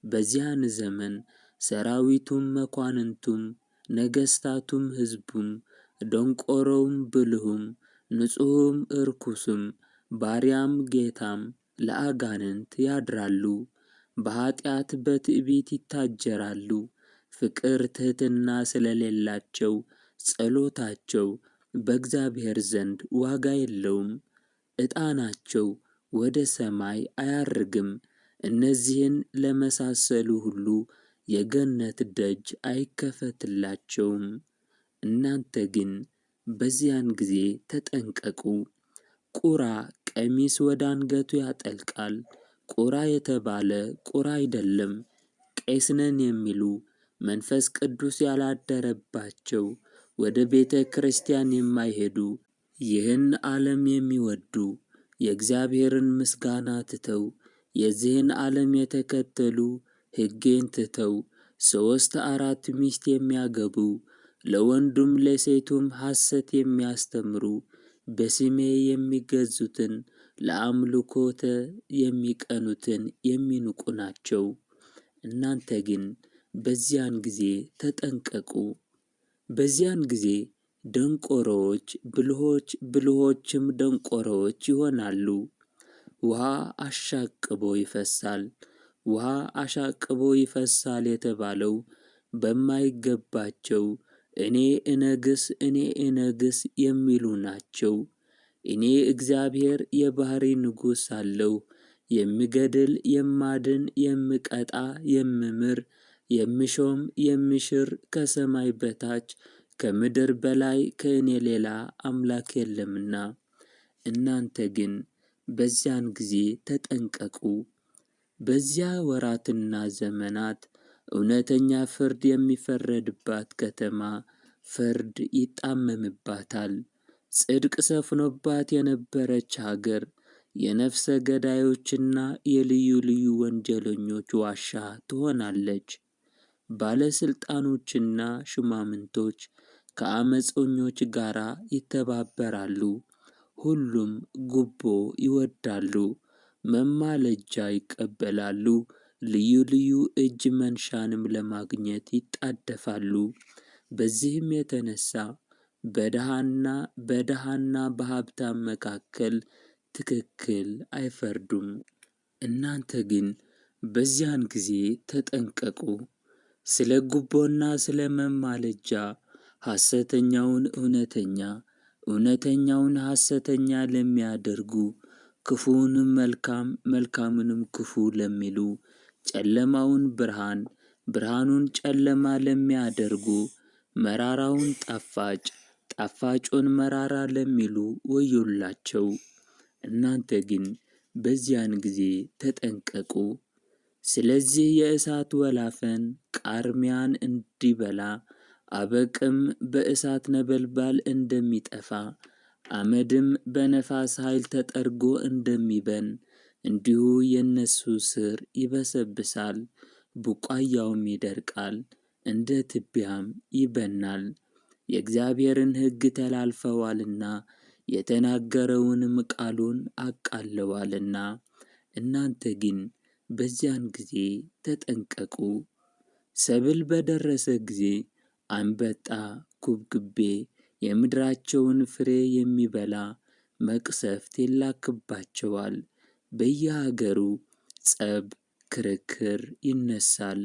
በዚያን ዘመን ሰራዊቱም መኳንንቱም ነገሥታቱም ሕዝቡም ደንቆሮውም ብልሁም ንጹሕም እርኩስም ባሪያም ጌታም ለአጋንንት ያድራሉ። በኃጢአት በትዕቢት ይታጀራሉ። ፍቅር ትሕትና ስለሌላቸው ጸሎታቸው በእግዚአብሔር ዘንድ ዋጋ የለውም። ዕጣናቸው ወደ ሰማይ አያርግም። እነዚህን ለመሳሰሉ ሁሉ የገነት ደጅ አይከፈትላቸውም። እናንተ ግን በዚያን ጊዜ ተጠንቀቁ። ቁራ ቀሚስ ወደ አንገቱ ያጠልቃል። ቁራ የተባለ ቁራ አይደለም፣ ቄስ ነን የሚሉ መንፈስ ቅዱስ ያላደረባቸው ወደ ቤተ ክርስቲያን የማይሄዱ ይህን ዓለም የሚወዱ የእግዚአብሔርን ምስጋና ትተው የዚህን ዓለም የተከተሉ ሕጌን ትተው 3 4 ሚስት የሚያገቡ ለወንዱም ለሴቱም ሐሰት የሚያስተምሩ በስሜ የሚገዙትን ለአምልኮተ የሚቀኑትን የሚንቁ ናቸው። እናንተ ግን በዚያን ጊዜ ተጠንቀቁ። በዚያን ጊዜ ደንቆሮዎች ብልሆች፣ ብልሆችም ደንቆሮዎች ይሆናሉ። ውሃ አሻቅቦ ይፈሳል። ውሃ አሻቅቦ ይፈሳል የተባለው በማይገባቸው እኔ እነግስ የሚሉ ናቸው። እኔ እግዚአብሔር የባሕሪ ንጉሥ ሳለሁ የምገድል፣ የማድን፣ የምቀጣ፣ የምምር፣ የሚሾም የሚሽር ከሰማይ በታች ከምድር በላይ ከእኔ ሌላ አምላክ የለምና። እናንተ ግን በዚያን ጊዜ ተጠንቀቁ። በዚያ ወራትና ዘመናት እውነተኛ ፍርድ የሚፈረድባት ከተማ ፍርድ ይጣመምባታል። ጽድቅ ሰፍኖባት የነበረች ሀገር የነፍሰ ገዳዮችና የልዩ ልዩ ወንጀለኞች ዋሻ ትሆናለች። ባለስልጣኖችና ሹማምንቶች ከአመፀኞች ጋር ይተባበራሉ። ሁሉም ጉቦ ይወዳሉ፣ መማለጃ ይቀበላሉ፣ ልዩ ልዩ እጅ መንሻንም ለማግኘት ይጣደፋሉ። በዚህም የተነሳ በደሃና በሀብታም መካከል ትክክል አይፈርዱም። እናንተ ግን በዚያን ጊዜ ተጠንቀቁ። ስለ ጉቦና ስለ መማለጃ ሐሰተኛውን እውነተኛ እውነተኛውን ሐሰተኛ ለሚያደርጉ፣ ክፉውንም መልካም መልካሙንም ክፉ ለሚሉ፣ ጨለማውን ብርሃን ብርሃኑን ጨለማ ለሚያደርጉ፣ መራራውን ጣፋጭ ጣፋጩን መራራ ለሚሉ ወዮላቸው። እናንተ ግን በዚያን ጊዜ ተጠንቀቁ። ስለዚህ የእሳት ወላፈን ቃርሚያን እንዲበላ፣ አበቅም በእሳት ነበልባል እንደሚጠፋ፣ አመድም በነፋስ ኃይል ተጠርጎ እንደሚበን እንዲሁ የእነሱ ሥር ይበሰብሳል፣ ቡቃያውም ይደርቃል፣ እንደ ትቢያም ይበናል። የእግዚአብሔርን ሕግ ተላልፈዋልና የተናገረውንም ቃሉን አቃለዋልና። እናንተ ግን በዚያን ጊዜ ተጠንቀቁ። ሰብል በደረሰ ጊዜ አንበጣ ኩብኩቤ የምድራቸውን ፍሬ የሚበላ መቅሰፍት ይላክባቸዋል። በየሀገሩ ጸብ ክርክር ይነሳል።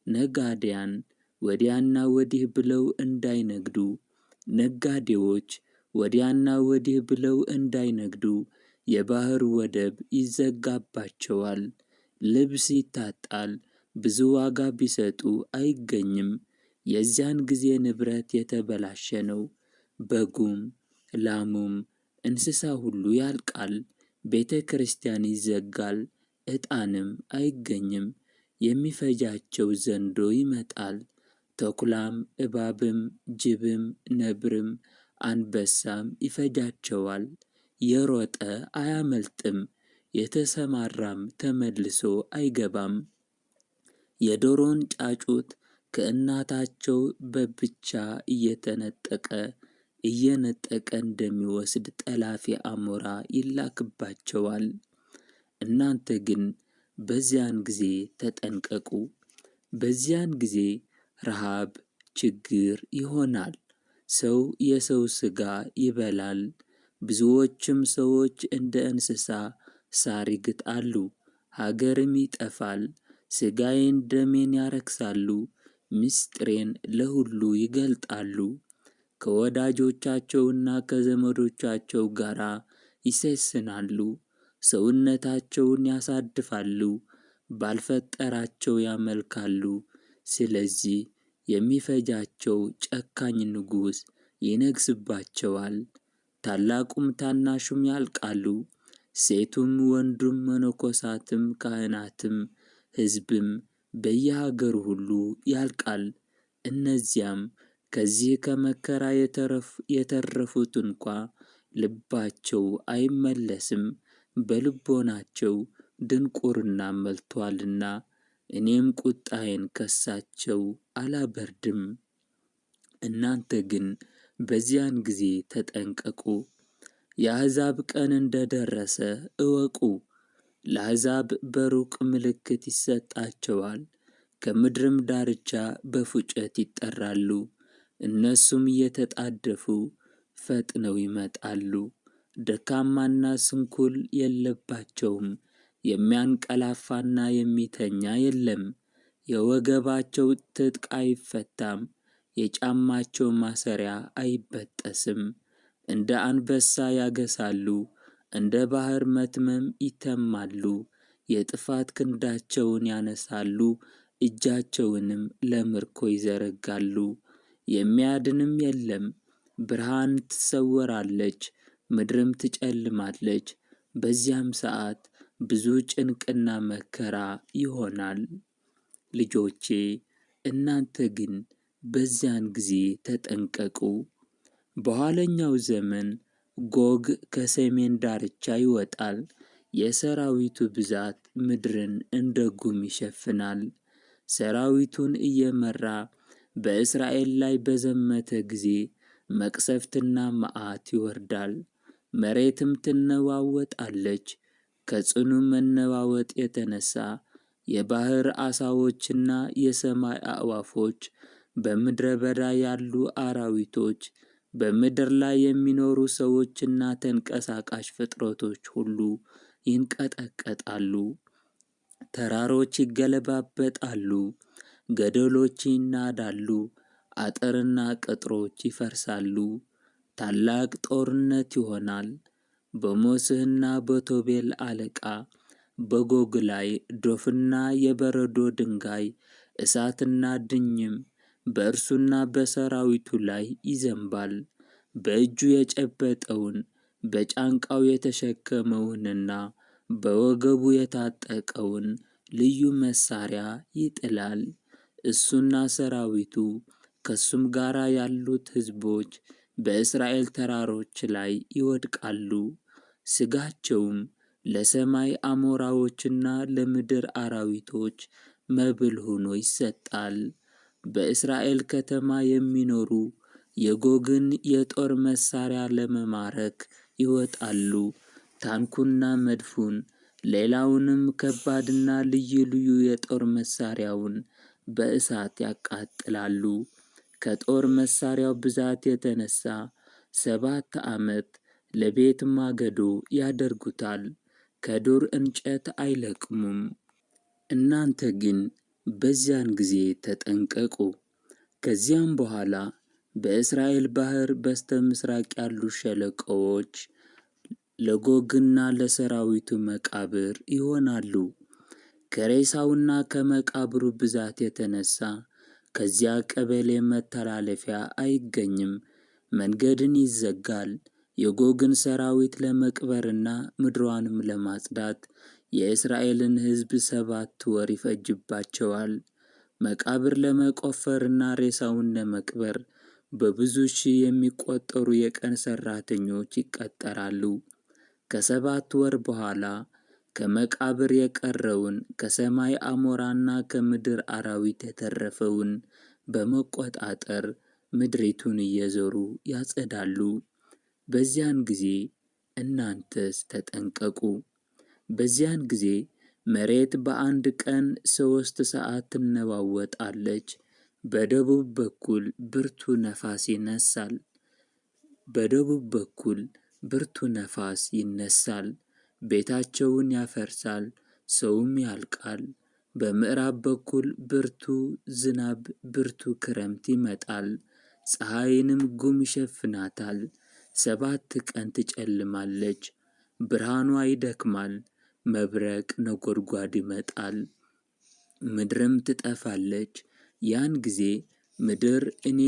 ነጋዴያን ወዲያና ወዲህ ብለው እንዳይነግዱ፣ ነጋዴዎች ወዲያና ወዲህ ብለው እንዳይነግዱ የባህር ወደብ ይዘጋባቸዋል። ልብስ ይታጣል፣ ብዙ ዋጋ ቢሰጡ አይገኝም። የዚያን ጊዜ ንብረት የተበላሸ ነው። በጉም ላሙም እንስሳ ሁሉ ያልቃል። ቤተ ክርስቲያን ይዘጋል፣ ዕጣንም አይገኝም። የሚፈጃቸው ዘንዶ ይመጣል። ተኩላም እባብም ጅብም ነብርም አንበሳም ይፈጃቸዋል። የሮጠ አያመልጥም፣ የተሰማራም ተመልሶ አይገባም። የዶሮን ጫጩት ከእናታቸው በብቻ እየነጠቀ እንደሚወስድ ጠላፊ አሞራ ይላክባቸዋል። እናንተ ግን በዚያን ጊዜ ተጠንቀቁ። በዚያን ጊዜ ረሃብ ችግር ይሆናል። ሰው የሰው ሥጋ ይበላል። ብዙዎችም ሰዎች እንደ እንስሳ ሣር ይግጣሉ። ሀገርም ይጠፋል። ሥጋዬን ደሜን ያረክሳሉ፣ ምስጢሬን ለሁሉ ይገልጣሉ። ከወዳጆቻቸውና ከዘመዶቻቸው ጋር ይሴስናሉ። ሰውነታቸውን ያሳድፋሉ፣ ባልፈጠራቸው ያመልካሉ። ስለዚህ የሚፈጃቸው ጨካኝ ንጉሥ ይነግሥባቸዋል። ታላቁም ታናሹም ያልቃሉ። ሴቱም ወንዱም መነኮሳትም ካህናትም ሕዝብም በየሀገሩ ሁሉ ያልቃል። እነዚያም ከዚህ ከመከራ የተረፉት እንኳ ልባቸው አይመለስም፣ በልቦናቸው ድንቁርና መልቶአልና እኔም ቁጣዬን ከሳቸው አላበርድም። እናንተ ግን በዚያን ጊዜ ተጠንቀቁ። የአሕዛብ ቀን እንደ ደረሰ እወቁ። ለአሕዛብ በሩቅ ምልክት ይሰጣቸዋል፣ ከምድርም ዳርቻ በፉጨት ይጠራሉ። እነሱም እየተጣደፉ ፈጥነው ይመጣሉ። ደካማና ስንኩል የለባቸውም፣ የሚያንቀላፋና የሚተኛ የለም። የወገባቸው ትጥቅ አይፈታም፣ የጫማቸው ማሰሪያ አይበጠስም። እንደ አንበሳ ያገሳሉ፣ እንደ ባሕር መትመም ይተማሉ። የጥፋት ክንዳቸውን ያነሳሉ፣ እጃቸውንም ለምርኮ ይዘረጋሉ። የሚያድንም የለም። ብርሃን ትሰወራለች፣ ምድርም ትጨልማለች። በዚያም ሰዓት ብዙ ጭንቅና መከራ ይሆናል። ልጆቼ እናንተ ግን በዚያን ጊዜ ተጠንቀቁ። በኋለኛው ዘመን ጎግ ከሰሜን ዳርቻ ይወጣል። የሰራዊቱ ብዛት ምድርን እንደ ጉም ይሸፍናል። ሰራዊቱን እየመራ በእስራኤል ላይ በዘመተ ጊዜ መቅሰፍትና መዓት ይወርዳል። መሬትም ትነዋወጣለች። ከጽኑ መነዋወጥ የተነሳ የባህር ዓሣዎችና የሰማይ አዕዋፎች፣ በምድረ በዳ ያሉ አራዊቶች፣ በምድር ላይ የሚኖሩ ሰዎችና ተንቀሳቃሽ ፍጥረቶች ሁሉ ይንቀጠቀጣሉ። ተራሮች ይገለባበጣሉ፣ ገደሎች ይናዳሉ፣ አጥርና ቅጥሮች ይፈርሳሉ። ታላቅ ጦርነት ይሆናል። በሞስሕና በቶቤል አለቃ በጎግ ላይ ዶፍና የበረዶ ድንጋይ፣ እሳትና ድኝም በእርሱና በሰራዊቱ ላይ ይዘንባል። በእጁ የጨበጠውን በጫንቃው የተሸከመውንና በወገቡ የታጠቀውን ልዩ መሳሪያ ይጥላል። እሱና ሰራዊቱ ከሱም ጋር ያሉት ሕዝቦች በእስራኤል ተራሮች ላይ ይወድቃሉ። ሥጋቸውም ለሰማይ አሞራዎችና ለምድር አራዊቶች መብል ሆኖ ይሰጣል። በእስራኤል ከተማ የሚኖሩ የጎግን የጦር መሳሪያ ለመማረክ ይወጣሉ። ታንኩና መድፉን፣ ሌላውንም ከባድና ልዩ ልዩ የጦር መሳሪያውን በእሳት ያቃጥላሉ። ከጦር መሳሪያው ብዛት የተነሳ 7 ዓመት ለቤት ማገዶ ያደርጉታል፣ ከዱር እንጨት አይለቅሙም። እናንተ ግን በዚያን ጊዜ ተጠንቀቁ። ከዚያም በኋላ በእስራኤል ባሕር በስተ ምሥራቅ ያሉ ሸለቆዎች ለጎግና ለሰራዊቱ መቃብር ይሆናሉ። ከሬሳውና ከመቃብሩ ብዛት የተነሳ ከዚያ ቀበሌ መተላለፊያ አይገኝም። መንገድን ይዘጋል። የጎግን ሰራዊት ለመቅበርና ምድሯንም ለማጽዳት የእስራኤልን ሕዝብ 7 ወር ይፈጅባቸዋል። መቃብር ለመቆፈርና ሬሳውን ለመቅበር በብዙ ሺህ የሚቆጠሩ የቀን ሠራተኞች ይቀጠራሉ። ከ7 ወር በኋላ ከመቃብር የቀረውን ከሰማይ አሞራና ከምድር አራዊት የተረፈውን በመቆጣጠር ምድሪቱን እየዞሩ ያጸዳሉ። በዚያን ጊዜ እናንተስ ተጠንቀቁ። በዚያን ጊዜ መሬት በአንድ ቀን 3 ሰዓት ትነዋወጣለች። በደቡብ በኩል ብርቱ ነፋስ ይነሳል። በደቡብ በኩል ብርቱ ነፋስ ይነሳል፣ ቤታቸውን ያፈርሳል፣ ሰውም ያልቃል። በምዕራብ በኩል ብርቱ ዝናብ፣ ብርቱ ክረምት ይመጣል፣ ፀሐይንም ጉም ይሸፍናታል። 7 ቀን ትጨልማለች፣ ብርሃኗ ይደክማል። መብረቅ ነጎድጓድ ይመጣል፣ ምድርም ትጠፋለች። ያን ጊዜ ምድር እኔ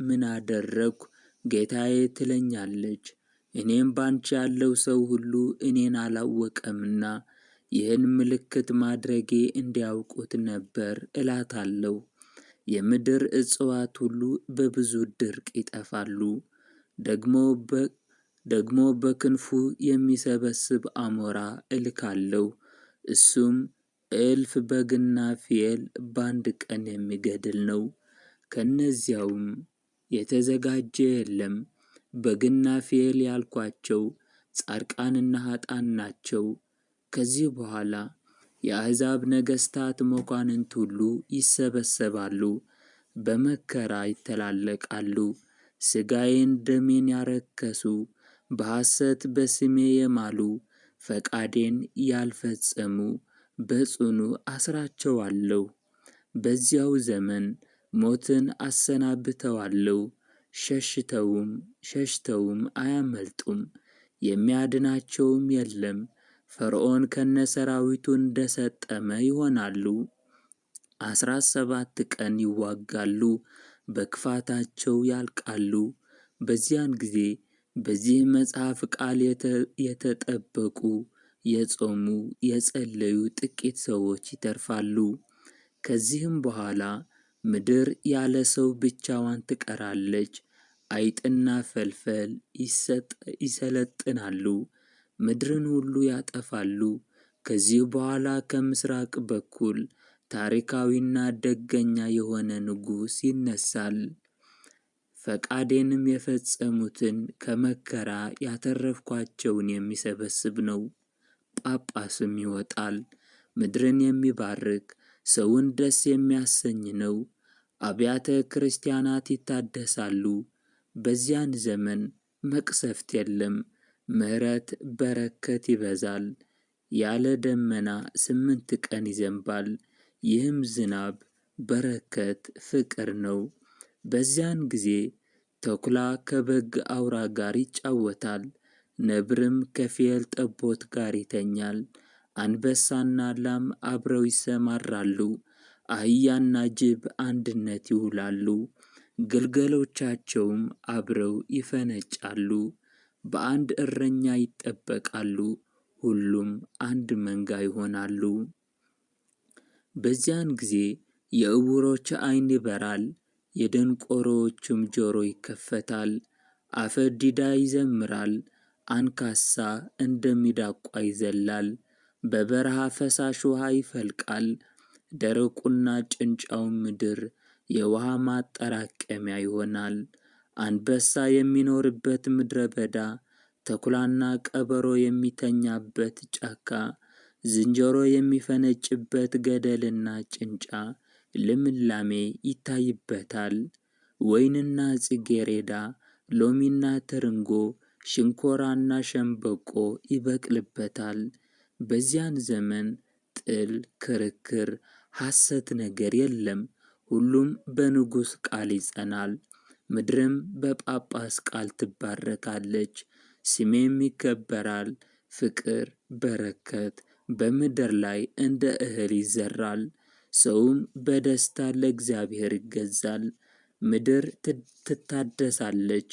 ምን አደረግሁ ጌታዬ ትለኛለች። እኔም ባንቺ ያለው ሰው ሁሉ እኔን አላወቀምና ይህን ምልክት ማድረጌ እንዲያውቁት ነበር እላታለሁ። የምድር እጽዋት ሁሉ በብዙ ድርቅ ይጠፋሉ። ደግሞ በክንፉ የሚሰበስብ አሞራ እልካለሁ። እሱም 1000 በግና ፍየል በአንድ ቀን የሚገድል ነው። ከእነዚያውም የተዘጋጀ የለም። በግና ፍየል ያልኳቸው ጻድቃንና ኀጥኣን ናቸው። ከዚህ በኋላ የአሕዛብ ነገሥታት መኳንንት ሁሉ ይሰበሰባሉ፣ በመከራ ይተላለቃሉ። ሥጋዬን ደሜን ያረከሱ፣ በሐሰት በስሜ የማሉ፣ ፈቃዴን ያልፈጸሙ በጽኑ አስራቸዋለሁ። በዚያው ዘመን ሞትን አሰናብተዋለሁ። ሸሽተውም አያመልጡም፣ የሚያድናቸውም የለም። ፈርዖን ከነሰራዊቱ እንደ ሰጠመ ይሆናሉ። 17 ቀን ይዋጋሉ፣ በክፋታቸው ያልቃሉ። በዚያን ጊዜ በዚህ መጽሐፍ ቃል የተጠበቁ የጾሙ የጸለዩ ጥቂት ሰዎች ይተርፋሉ። ከዚህም በኋላ ምድር ያለ ሰው ብቻዋን ትቀራለች። አይጥና ፈልፈል ይሰለጥናሉ፣ ምድርን ሁሉ ያጠፋሉ። ከዚህ በኋላ ከምስራቅ በኩል ታሪካዊና ደገኛ የሆነ ንጉሥ ይነሳል። ፈቃዴንም የፈጸሙትን ከመከራ ያተረፍኳቸውን የሚሰበስብ ነው። ጳጳስም ይወጣል፣ ምድርን የሚባርክ ሰውን ደስ የሚያሰኝ ነው። አብያተ ክርስቲያናት ይታደሳሉ። በዚያን ዘመን መቅሰፍት የለም፣ ምሕረት በረከት ይበዛል። ያለ ደመና 8 ቀን ይዘንባል። ይህም ዝናብ በረከት ፍቅር ነው። በዚያን ጊዜ ተኩላ ከበግ አውራ ጋር ይጫወታል፣ ነብርም ከፍየል ጠቦት ጋር ይተኛል። አንበሳና ላም አብረው ይሰማራሉ፣ አህያና ጅብ አንድነት ይውላሉ፣ ግልገሎቻቸውም አብረው ይፈነጫሉ። በአንድ እረኛ ይጠበቃሉ፣ ሁሉም አንድ መንጋ ይሆናሉ። በዚያን ጊዜ የዕውሮች ዓይን ይበራል፣ የደንቆሮዎችም ጆሮ ይከፈታል። አፈ ዲዳ ይዘምራል፣ አንካሳ እንደሚዳቋ ይዘላል። በበረሃ ፈሳሽ ውሃ ይፈልቃል፣ ደረቁና ጭንጫው ምድር የውሃ ማጠራቀሚያ ይሆናል። አንበሳ የሚኖርበት ምድረ በዳ፣ ተኩላና ቀበሮ የሚተኛበት ጫካ፣ ዝንጀሮ የሚፈነጭበት ገደልና ጭንጫ ልምላሜ ይታይበታል። ወይንና ጽጌሬዳ፣ ሎሚና ትርንጎ፣ ሽንኮራና ሸምበቆ ይበቅልበታል። በዚያን ዘመን ጥል፣ ክርክር፣ ሐሰት ነገር የለም። ሁሉም በንጉሥ ቃል ይጸናል። ምድርም በጳጳስ ቃል ትባረካለች። ስሜም ይከበራል። ፍቅር፣ በረከት በምድር ላይ እንደ እህል ይዘራል። ሰውም በደስታ ለእግዚአብሔር ይገዛል። ምድር ትታደሳለች፣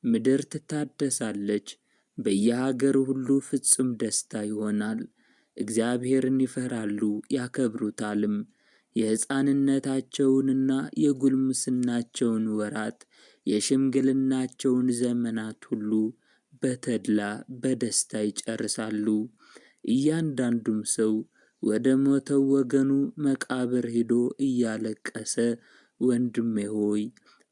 ምድር ትታደሳለች። በየሀገሩ ሁሉ ፍጹም ደስታ ይሆናል። እግዚአብሔርን ይፈራሉ ያከብሩታልም። የሕፃንነታቸውንና የጉልምስናቸውን ወራት የሽምግልናቸውን ዘመናት ሁሉ በተድላ በደስታ ይጨርሳሉ። እያንዳንዱም ሰው ወደ ሞተው ወገኑ መቃብር ሄዶ እያለቀሰ ወንድሜ ሆይ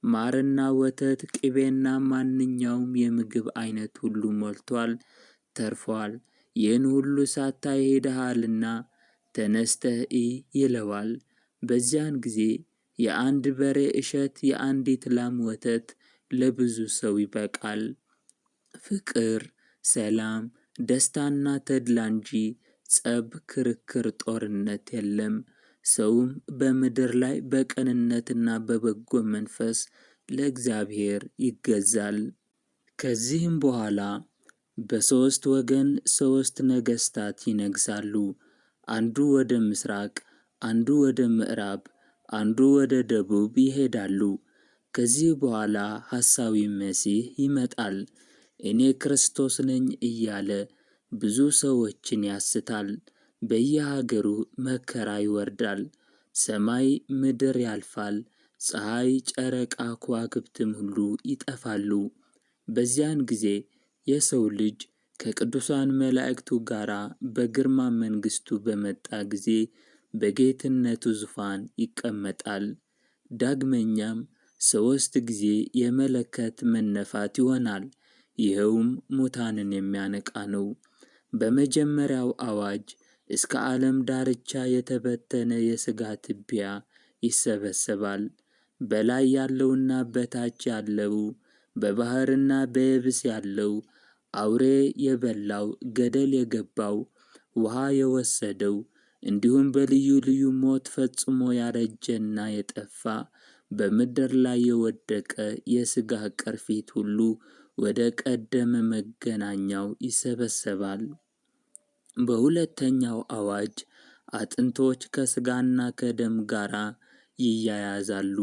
ማርና ወተት ቅቤና ማንኛውም የምግብ አይነት ሁሉ ሞልቷል፣ ተርፏል። ይህን ሁሉ ሳታይ ሄደሃልና ተነስተህ እይ ይለዋል። በዚያን ጊዜ የአንድ በሬ እሸት የአንዲት ላም ወተት ለብዙ ሰው ይበቃል። ፍቅር፣ ሰላም፣ ደስታና ተድላ እንጂ ጸብ፣ ክርክር፣ ጦርነት የለም። ሰውም በምድር ላይ በቅንነትና በበጎ መንፈስ ለእግዚአብሔር ይገዛል። ከዚህም በኋላ በሦስት ወገን 3 ነገሥታት ይነግሣሉ። አንዱ ወደ ምስራቅ፣ አንዱ ወደ ምዕራብ፣ አንዱ ወደ ደቡብ ይሄዳሉ። ከዚህ በኋላ ሐሳዊ መሲህ ይመጣል። እኔ ክርስቶስ ነኝ እያለ ብዙ ሰዎችን ያስታል። በየሀገሩ መከራ ይወርዳል። ሰማይ ምድር ያልፋል፣ ፀሐይ፣ ጨረቃ፣ ከዋክብትም ሁሉ ይጠፋሉ። በዚያን ጊዜ የሰው ልጅ ከቅዱሳን መላእክቱ ጋር በግርማ መንግሥቱ በመጣ ጊዜ በጌትነቱ ዙፋን ይቀመጣል። ዳግመኛም 3 ጊዜ የመለከት መነፋት ይሆናል። ይኸውም ሙታንን የሚያነቃ ነው። በመጀመሪያው አዋጅ እስከ ዓለም ዳርቻ የተበተነ የሥጋ ትቢያ ይሰበሰባል። በላይ ያለውና በታች ያለው፣ በባሕርና በየብስ ያለው፣ አውሬ የበላው፣ ገደል የገባው፣ ውሃ የወሰደው፣ እንዲሁም በልዩ ልዩ ሞት ፈጽሞ ያረጀና የጠፋ በምድር ላይ የወደቀ የሥጋ ቅርፊት ሁሉ ወደ ቀደመ መገናኛው ይሰበሰባል። በሁለተኛው አዋጅ አጥንቶች ከሥጋና ከደም ጋር ይያያዛሉ፣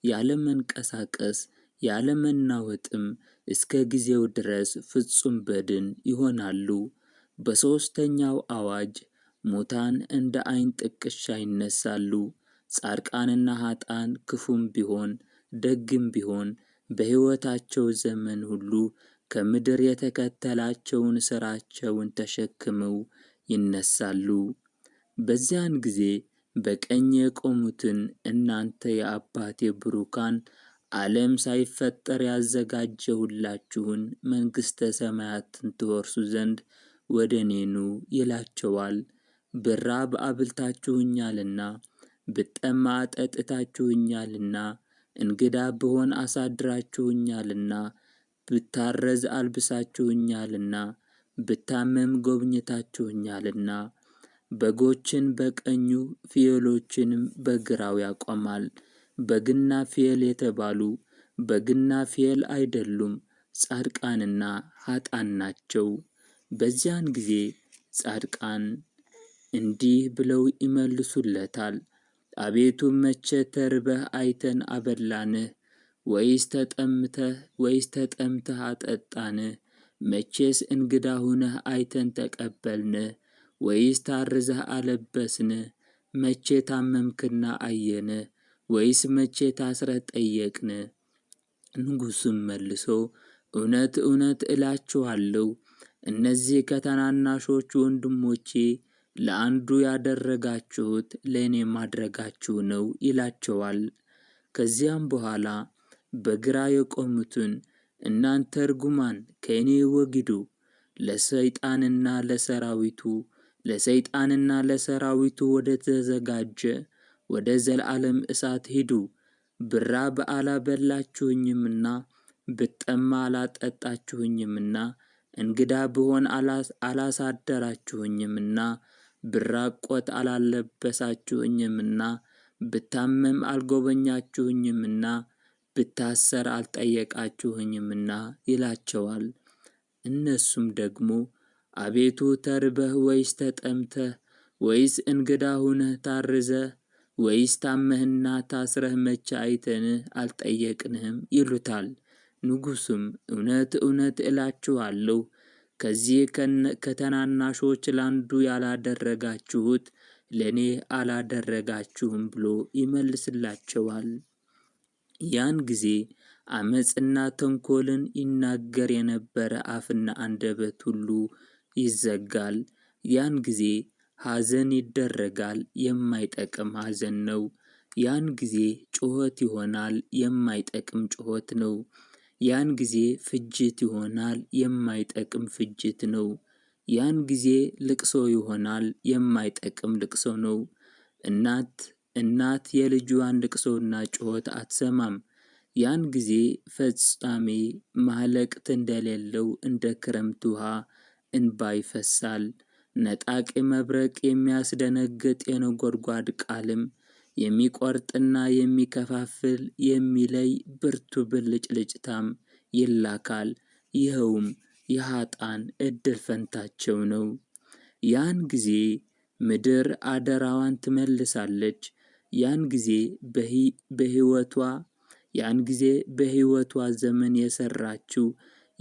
ያለ መንቀሳቀስ ያለ መናወጥም እስከ ጊዜው ድረስ ፍጹም በድን ይሆናሉ። በሦስተኛው አዋጅ ሙታን እንደ ዓይን ጥቅሻ ይነሳሉ። ጻድቃንና ኃጥአን ክፉም ቢሆን ደግም ቢሆን በሕይወታቸው ዘመን ሁሉ ከምድር የተከተላቸውን ሥራቸውን ተሸክመው ይነሳሉ። በዚያን ጊዜ በቀኜ የቆሙትን እናንተ የአባቴ ብሩካን ዓለም ሳይፈጠር ያዘጋጀሁላችሁን መንግሥተ ሰማያትን ትወርሱ ዘንድ ወደ እኔ ኑ ይላቸዋል። ብራብ አብልታችሁኛልና፣ ብጠማ አጠጥታችሁኛልና፣ እንግዳ ብሆን አሳድራችሁኛልና፣ ብታረዝ አልብሳችሁኛልና፣ ብታመም ጎብኝታችሁኛልና። በጎችን በቀኙ ፍየሎችንም በግራው ያቆማል። በግና ፍየል የተባሉ በግና ፍየል አይደሉም፣ ጻድቃንና ኃጥአን ናቸው። በዚያን ጊዜ ጻድቃን እንዲህ ብለው ይመልሱለታል፣ አቤቱ መቼ ተርበህ አይተን አበላንህ? ወይስ ተጠምተህ አጠጣንህ? መቼስ እንግዳ ሁነህ አይተን ተቀበልንህ? ወይስ ታርዘህ አለበስንህ? መቼ ታመምክና አየንህ? ወይስ መቼ ታስረህ ጠየቅንህ? ንጉሡም መልሶ እውነት እውነት እላችኋለሁ እነዚህ ከታናናሾች ወንድሞቼ ለአንዱ ያደረጋችሁት ለእኔ ማድረጋችሁ ነው ይላቸዋል። ከዚያም በኋላ በግራ የቆሙትን እናንተ ርጉማን ከእኔ ወግዱ፣ ለሰይጣንና ለሰራዊቱ ወደ ተዘጋጀ ወደ ዘላለም እሳት ሂዱ። ብራብ አላበላችሁኝምና፣ ብጠማ አላጠጣችሁኝምና፣ እንግዳ ብሆን አላሳደራችሁኝምና፣ ብራቆት አላለበሳችሁኝምና፣ ብታመም አልጎበኛችሁኝምና፣ ብታሰር አልጠየቃችሁኝምና ይላቸዋል። እነሱም ደግሞ አቤቱ ተርበህ ወይስ ተጠምተህ ወይስ እንግዳ ሁነህ ታርዘህ ወይስ ታመህና ታስረህ መቼ አይተንህ አልጠየቅንህም ይሉታል። ንጉሡም እውነት እውነት እላችኋለሁ ከዚህ ከታናናሾች ለአንዱ ያላደረጋችሁት ለእኔ አላደረጋችሁም ብሎ ይመልስላቸዋል። ያን ጊዜ ዓመፅና ተንኰልን ይናገር የነበረ አፍና አንደበት ሁሉ ይዘጋል። ያን ጊዜ ሐዘን ይደረጋል፣ የማይጠቅም ሐዘን ነው። ያን ጊዜ ጩኸት ይሆናል፣ የማይጠቅም ጩኸት ነው። ያን ጊዜ ፍጅት ይሆናል፣ የማይጠቅም ፍጅት ነው። ያን ጊዜ ልቅሶ ይሆናል፣ የማይጠቅም ልቅሶ ነው። እናት የልጇን ልቅሶና ጩኸት አትሰማም። ያን ጊዜ ፍጻሜ ማህለቅት እንደሌለው እንደ ክረምት ውሃ እንባ ይፈሳል። ነጣቂ መብረቅ፣ የሚያስደነግጥ የነጎድጓድ ቃልም፣ የሚቆርጥና የሚከፋፍል የሚለይ ብርቱ ብልጭልጭታም ይላካል። ይኸውም የኃጥአን ዕድል ፈንታቸው ነው። ያን ጊዜ ምድር አደራዋን ትመልሳለች። ያን ጊዜ በሕይወቷ ዘመን የሠራችው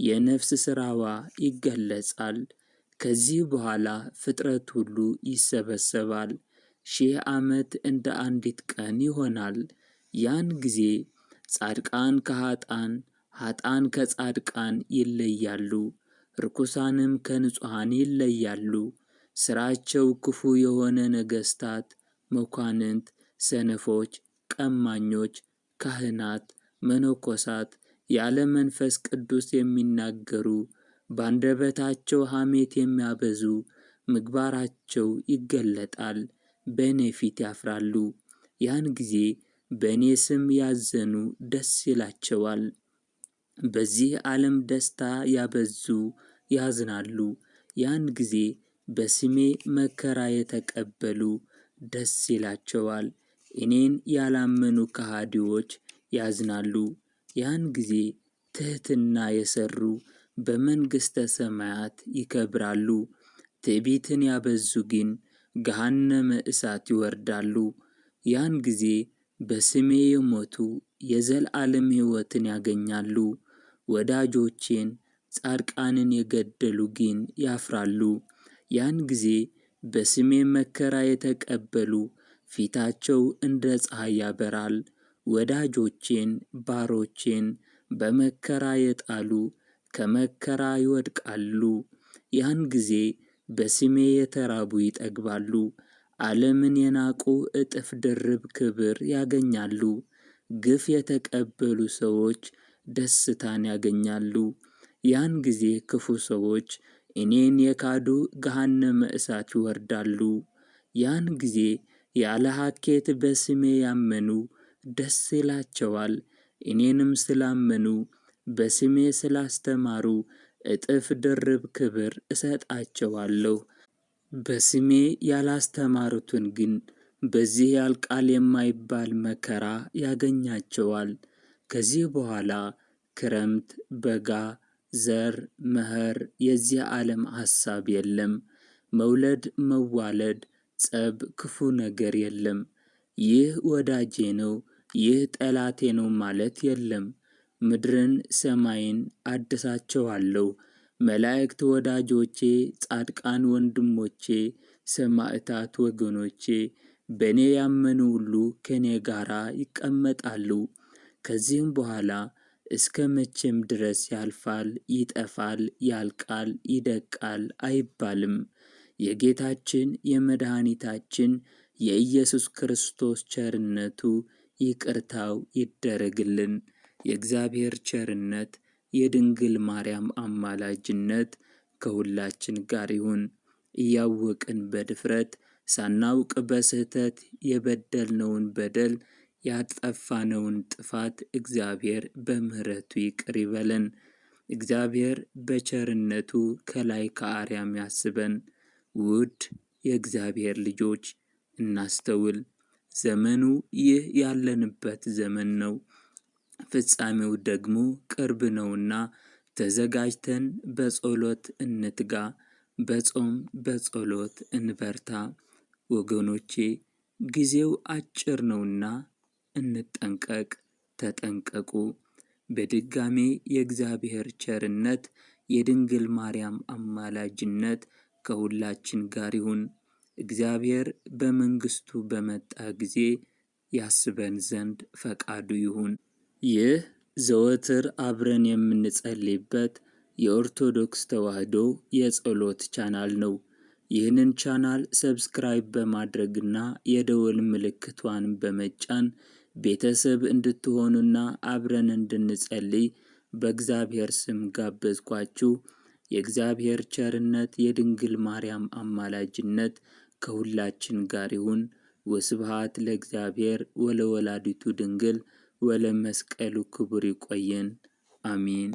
የነፍስ ሥራዋ ይገለጻል። ከዚህ በኋላ ፍጥረት ሁሉ ይሰበሰባል። 1000 ዓመት እንደ አንዲት ቀን ይሆናል። ያን ጊዜ ጻድቃን ከኃጥአን፣ ኃጥአን ከጻድቃን ይለያሉ፣ ርኩሳንም ከንጹሐን ይለያሉ። ሥራቸው ክፉ የሆነ ነገሥታት፣ መኳንንት፣ ሰነፎች፣ ቀማኞች፣ ካህናት፣ መነኮሳት፣ ያለ መንፈስ ቅዱስ የሚናገሩ፣ በአንደበታቸው ሐሜት የሚያበዙ፣ ምግባራቸው ይገለጣል፣ በእኔ ፊት ያፍራሉ። ያን ጊዜ በእኔ ስም ያዘኑ ደስ ይላቸዋል። በዚህ ዓለም ደስታ ያበዙ ያዝናሉ። ያን ጊዜ በስሜ መከራ የተቀበሉ ደስ ይላቸዋል። እኔን ያላመኑ ከሃዲዎች ያዝናሉ። ያን ጊዜ ትሕትና የሠሩ በመንግሥተ ሰማያት ይከብራሉ። ትዕቢትን ያበዙ ግን ገሃነመ እሳት ይወርዳሉ። ያን ጊዜ በስሜ የሞቱ የዘላለም ሕይወትን ያገኛሉ። ወዳጆቼን ጻድቃንን የገደሉ ግን ያፍራሉ። ያን ጊዜ በስሜ መከራ የተቀበሉ ፊታቸው እንደ ፀሐይ ያበራል። ወዳጆቼን ባሮቼን በመከራ የጣሉ ከመከራ ይወድቃሉ። ያን ጊዜ በስሜ የተራቡ ይጠግባሉ። ዓለምን የናቁ እጥፍ ድርብ ክብር ያገኛሉ። ግፍ የተቀበሉ ሰዎች ደስታን ያገኛሉ። ያን ጊዜ ክፉ ሰዎች እኔን የካዱ ገሃነመ እሳት ይወርዳሉ። ያን ጊዜ ያለ ሐኬት በስሜ ያመኑ ደስ ይላቸዋል። እኔንም ስላመኑ በስሜ ስላስተማሩ እጥፍ ድርብ ክብር እሰጣቸዋለሁ። በስሜ ያላስተማሩትን ግን በዚህ ያልቃል የማይባል መከራ ያገኛቸዋል። ከዚህ በኋላ ክረምት፣ በጋ፣ ዘር፣ መኸር፣ የዚህ ዓለም ሐሳብ የለም። መውለድ፣ መዋለድ፣ ጸብ፣ ክፉ ነገር የለም። ይህ ወዳጄ ነው፣ ይህ ጠላቴ ነው ማለት የለም። ምድርን ሰማይን አድሳቸዋለሁ። መላእክት ወዳጆቼ፣ ጻድቃን ወንድሞቼ፣ ሰማዕታት ወገኖቼ፣ በእኔ ያመኑ ሁሉ ከእኔ ጋራ ይቀመጣሉ። ከዚህም በኋላ እስከ መቼም ድረስ ያልፋል፣ ይጠፋል፣ ያልቃል፣ ይደቃል አይባልም። የጌታችን የመድኃኒታችን የኢየሱስ ክርስቶስ ቸርነቱ ይቅርታው ይደረግልን። የእግዚአብሔር ቸርነት የድንግል ማርያም አማላጅነት ከሁላችን ጋር ይሁን። እያወቅን በድፍረት ሳናውቅ በስህተት የበደልነውን በደል ያጠፋነውን ጥፋት እግዚአብሔር በምሕረቱ ይቅር ይበለን። እግዚአብሔር በቸርነቱ ከላይ ከአርያም ያስበን። ውድ የእግዚአብሔር ልጆች እናስተውል። ዘመኑ ይህ ያለንበት ዘመን ነው። ፍጻሜው ደግሞ ቅርብ ነውና ተዘጋጅተን በጸሎት እንትጋ፣ በጾም በጸሎት እንበርታ። ወገኖቼ ጊዜው አጭር ነውና እንጠንቀቅ፣ ተጠንቀቁ። በድጋሜ የእግዚአብሔር ቸርነት የድንግል ማርያም አማላጅነት ከሁላችን ጋር ይሁን። እግዚአብሔር በመንግሥቱ በመጣ ጊዜ ያስበን ዘንድ ፈቃዱ ይሁን። ይህ ዘወትር አብረን የምንጸልይበት የኦርቶዶክስ ተዋሕዶ የጸሎት ቻናል ነው። ይህንን ቻናል ሰብስክራይብ በማድረግና የደወል ምልክቷን በመጫን ቤተሰብ እንድትሆኑና አብረን እንድንጸልይ በእግዚአብሔር ስም ጋበዝኳችሁ። የእግዚአብሔር ቸርነት የድንግል ማርያም አማላጅነት ከሁላችን ጋር ይሁን። ወስብሐት ለእግዚአብሔር ወለወላዲቱ ድንግል ወለመስቀሉ ክቡር። ይቆየን። አሜን።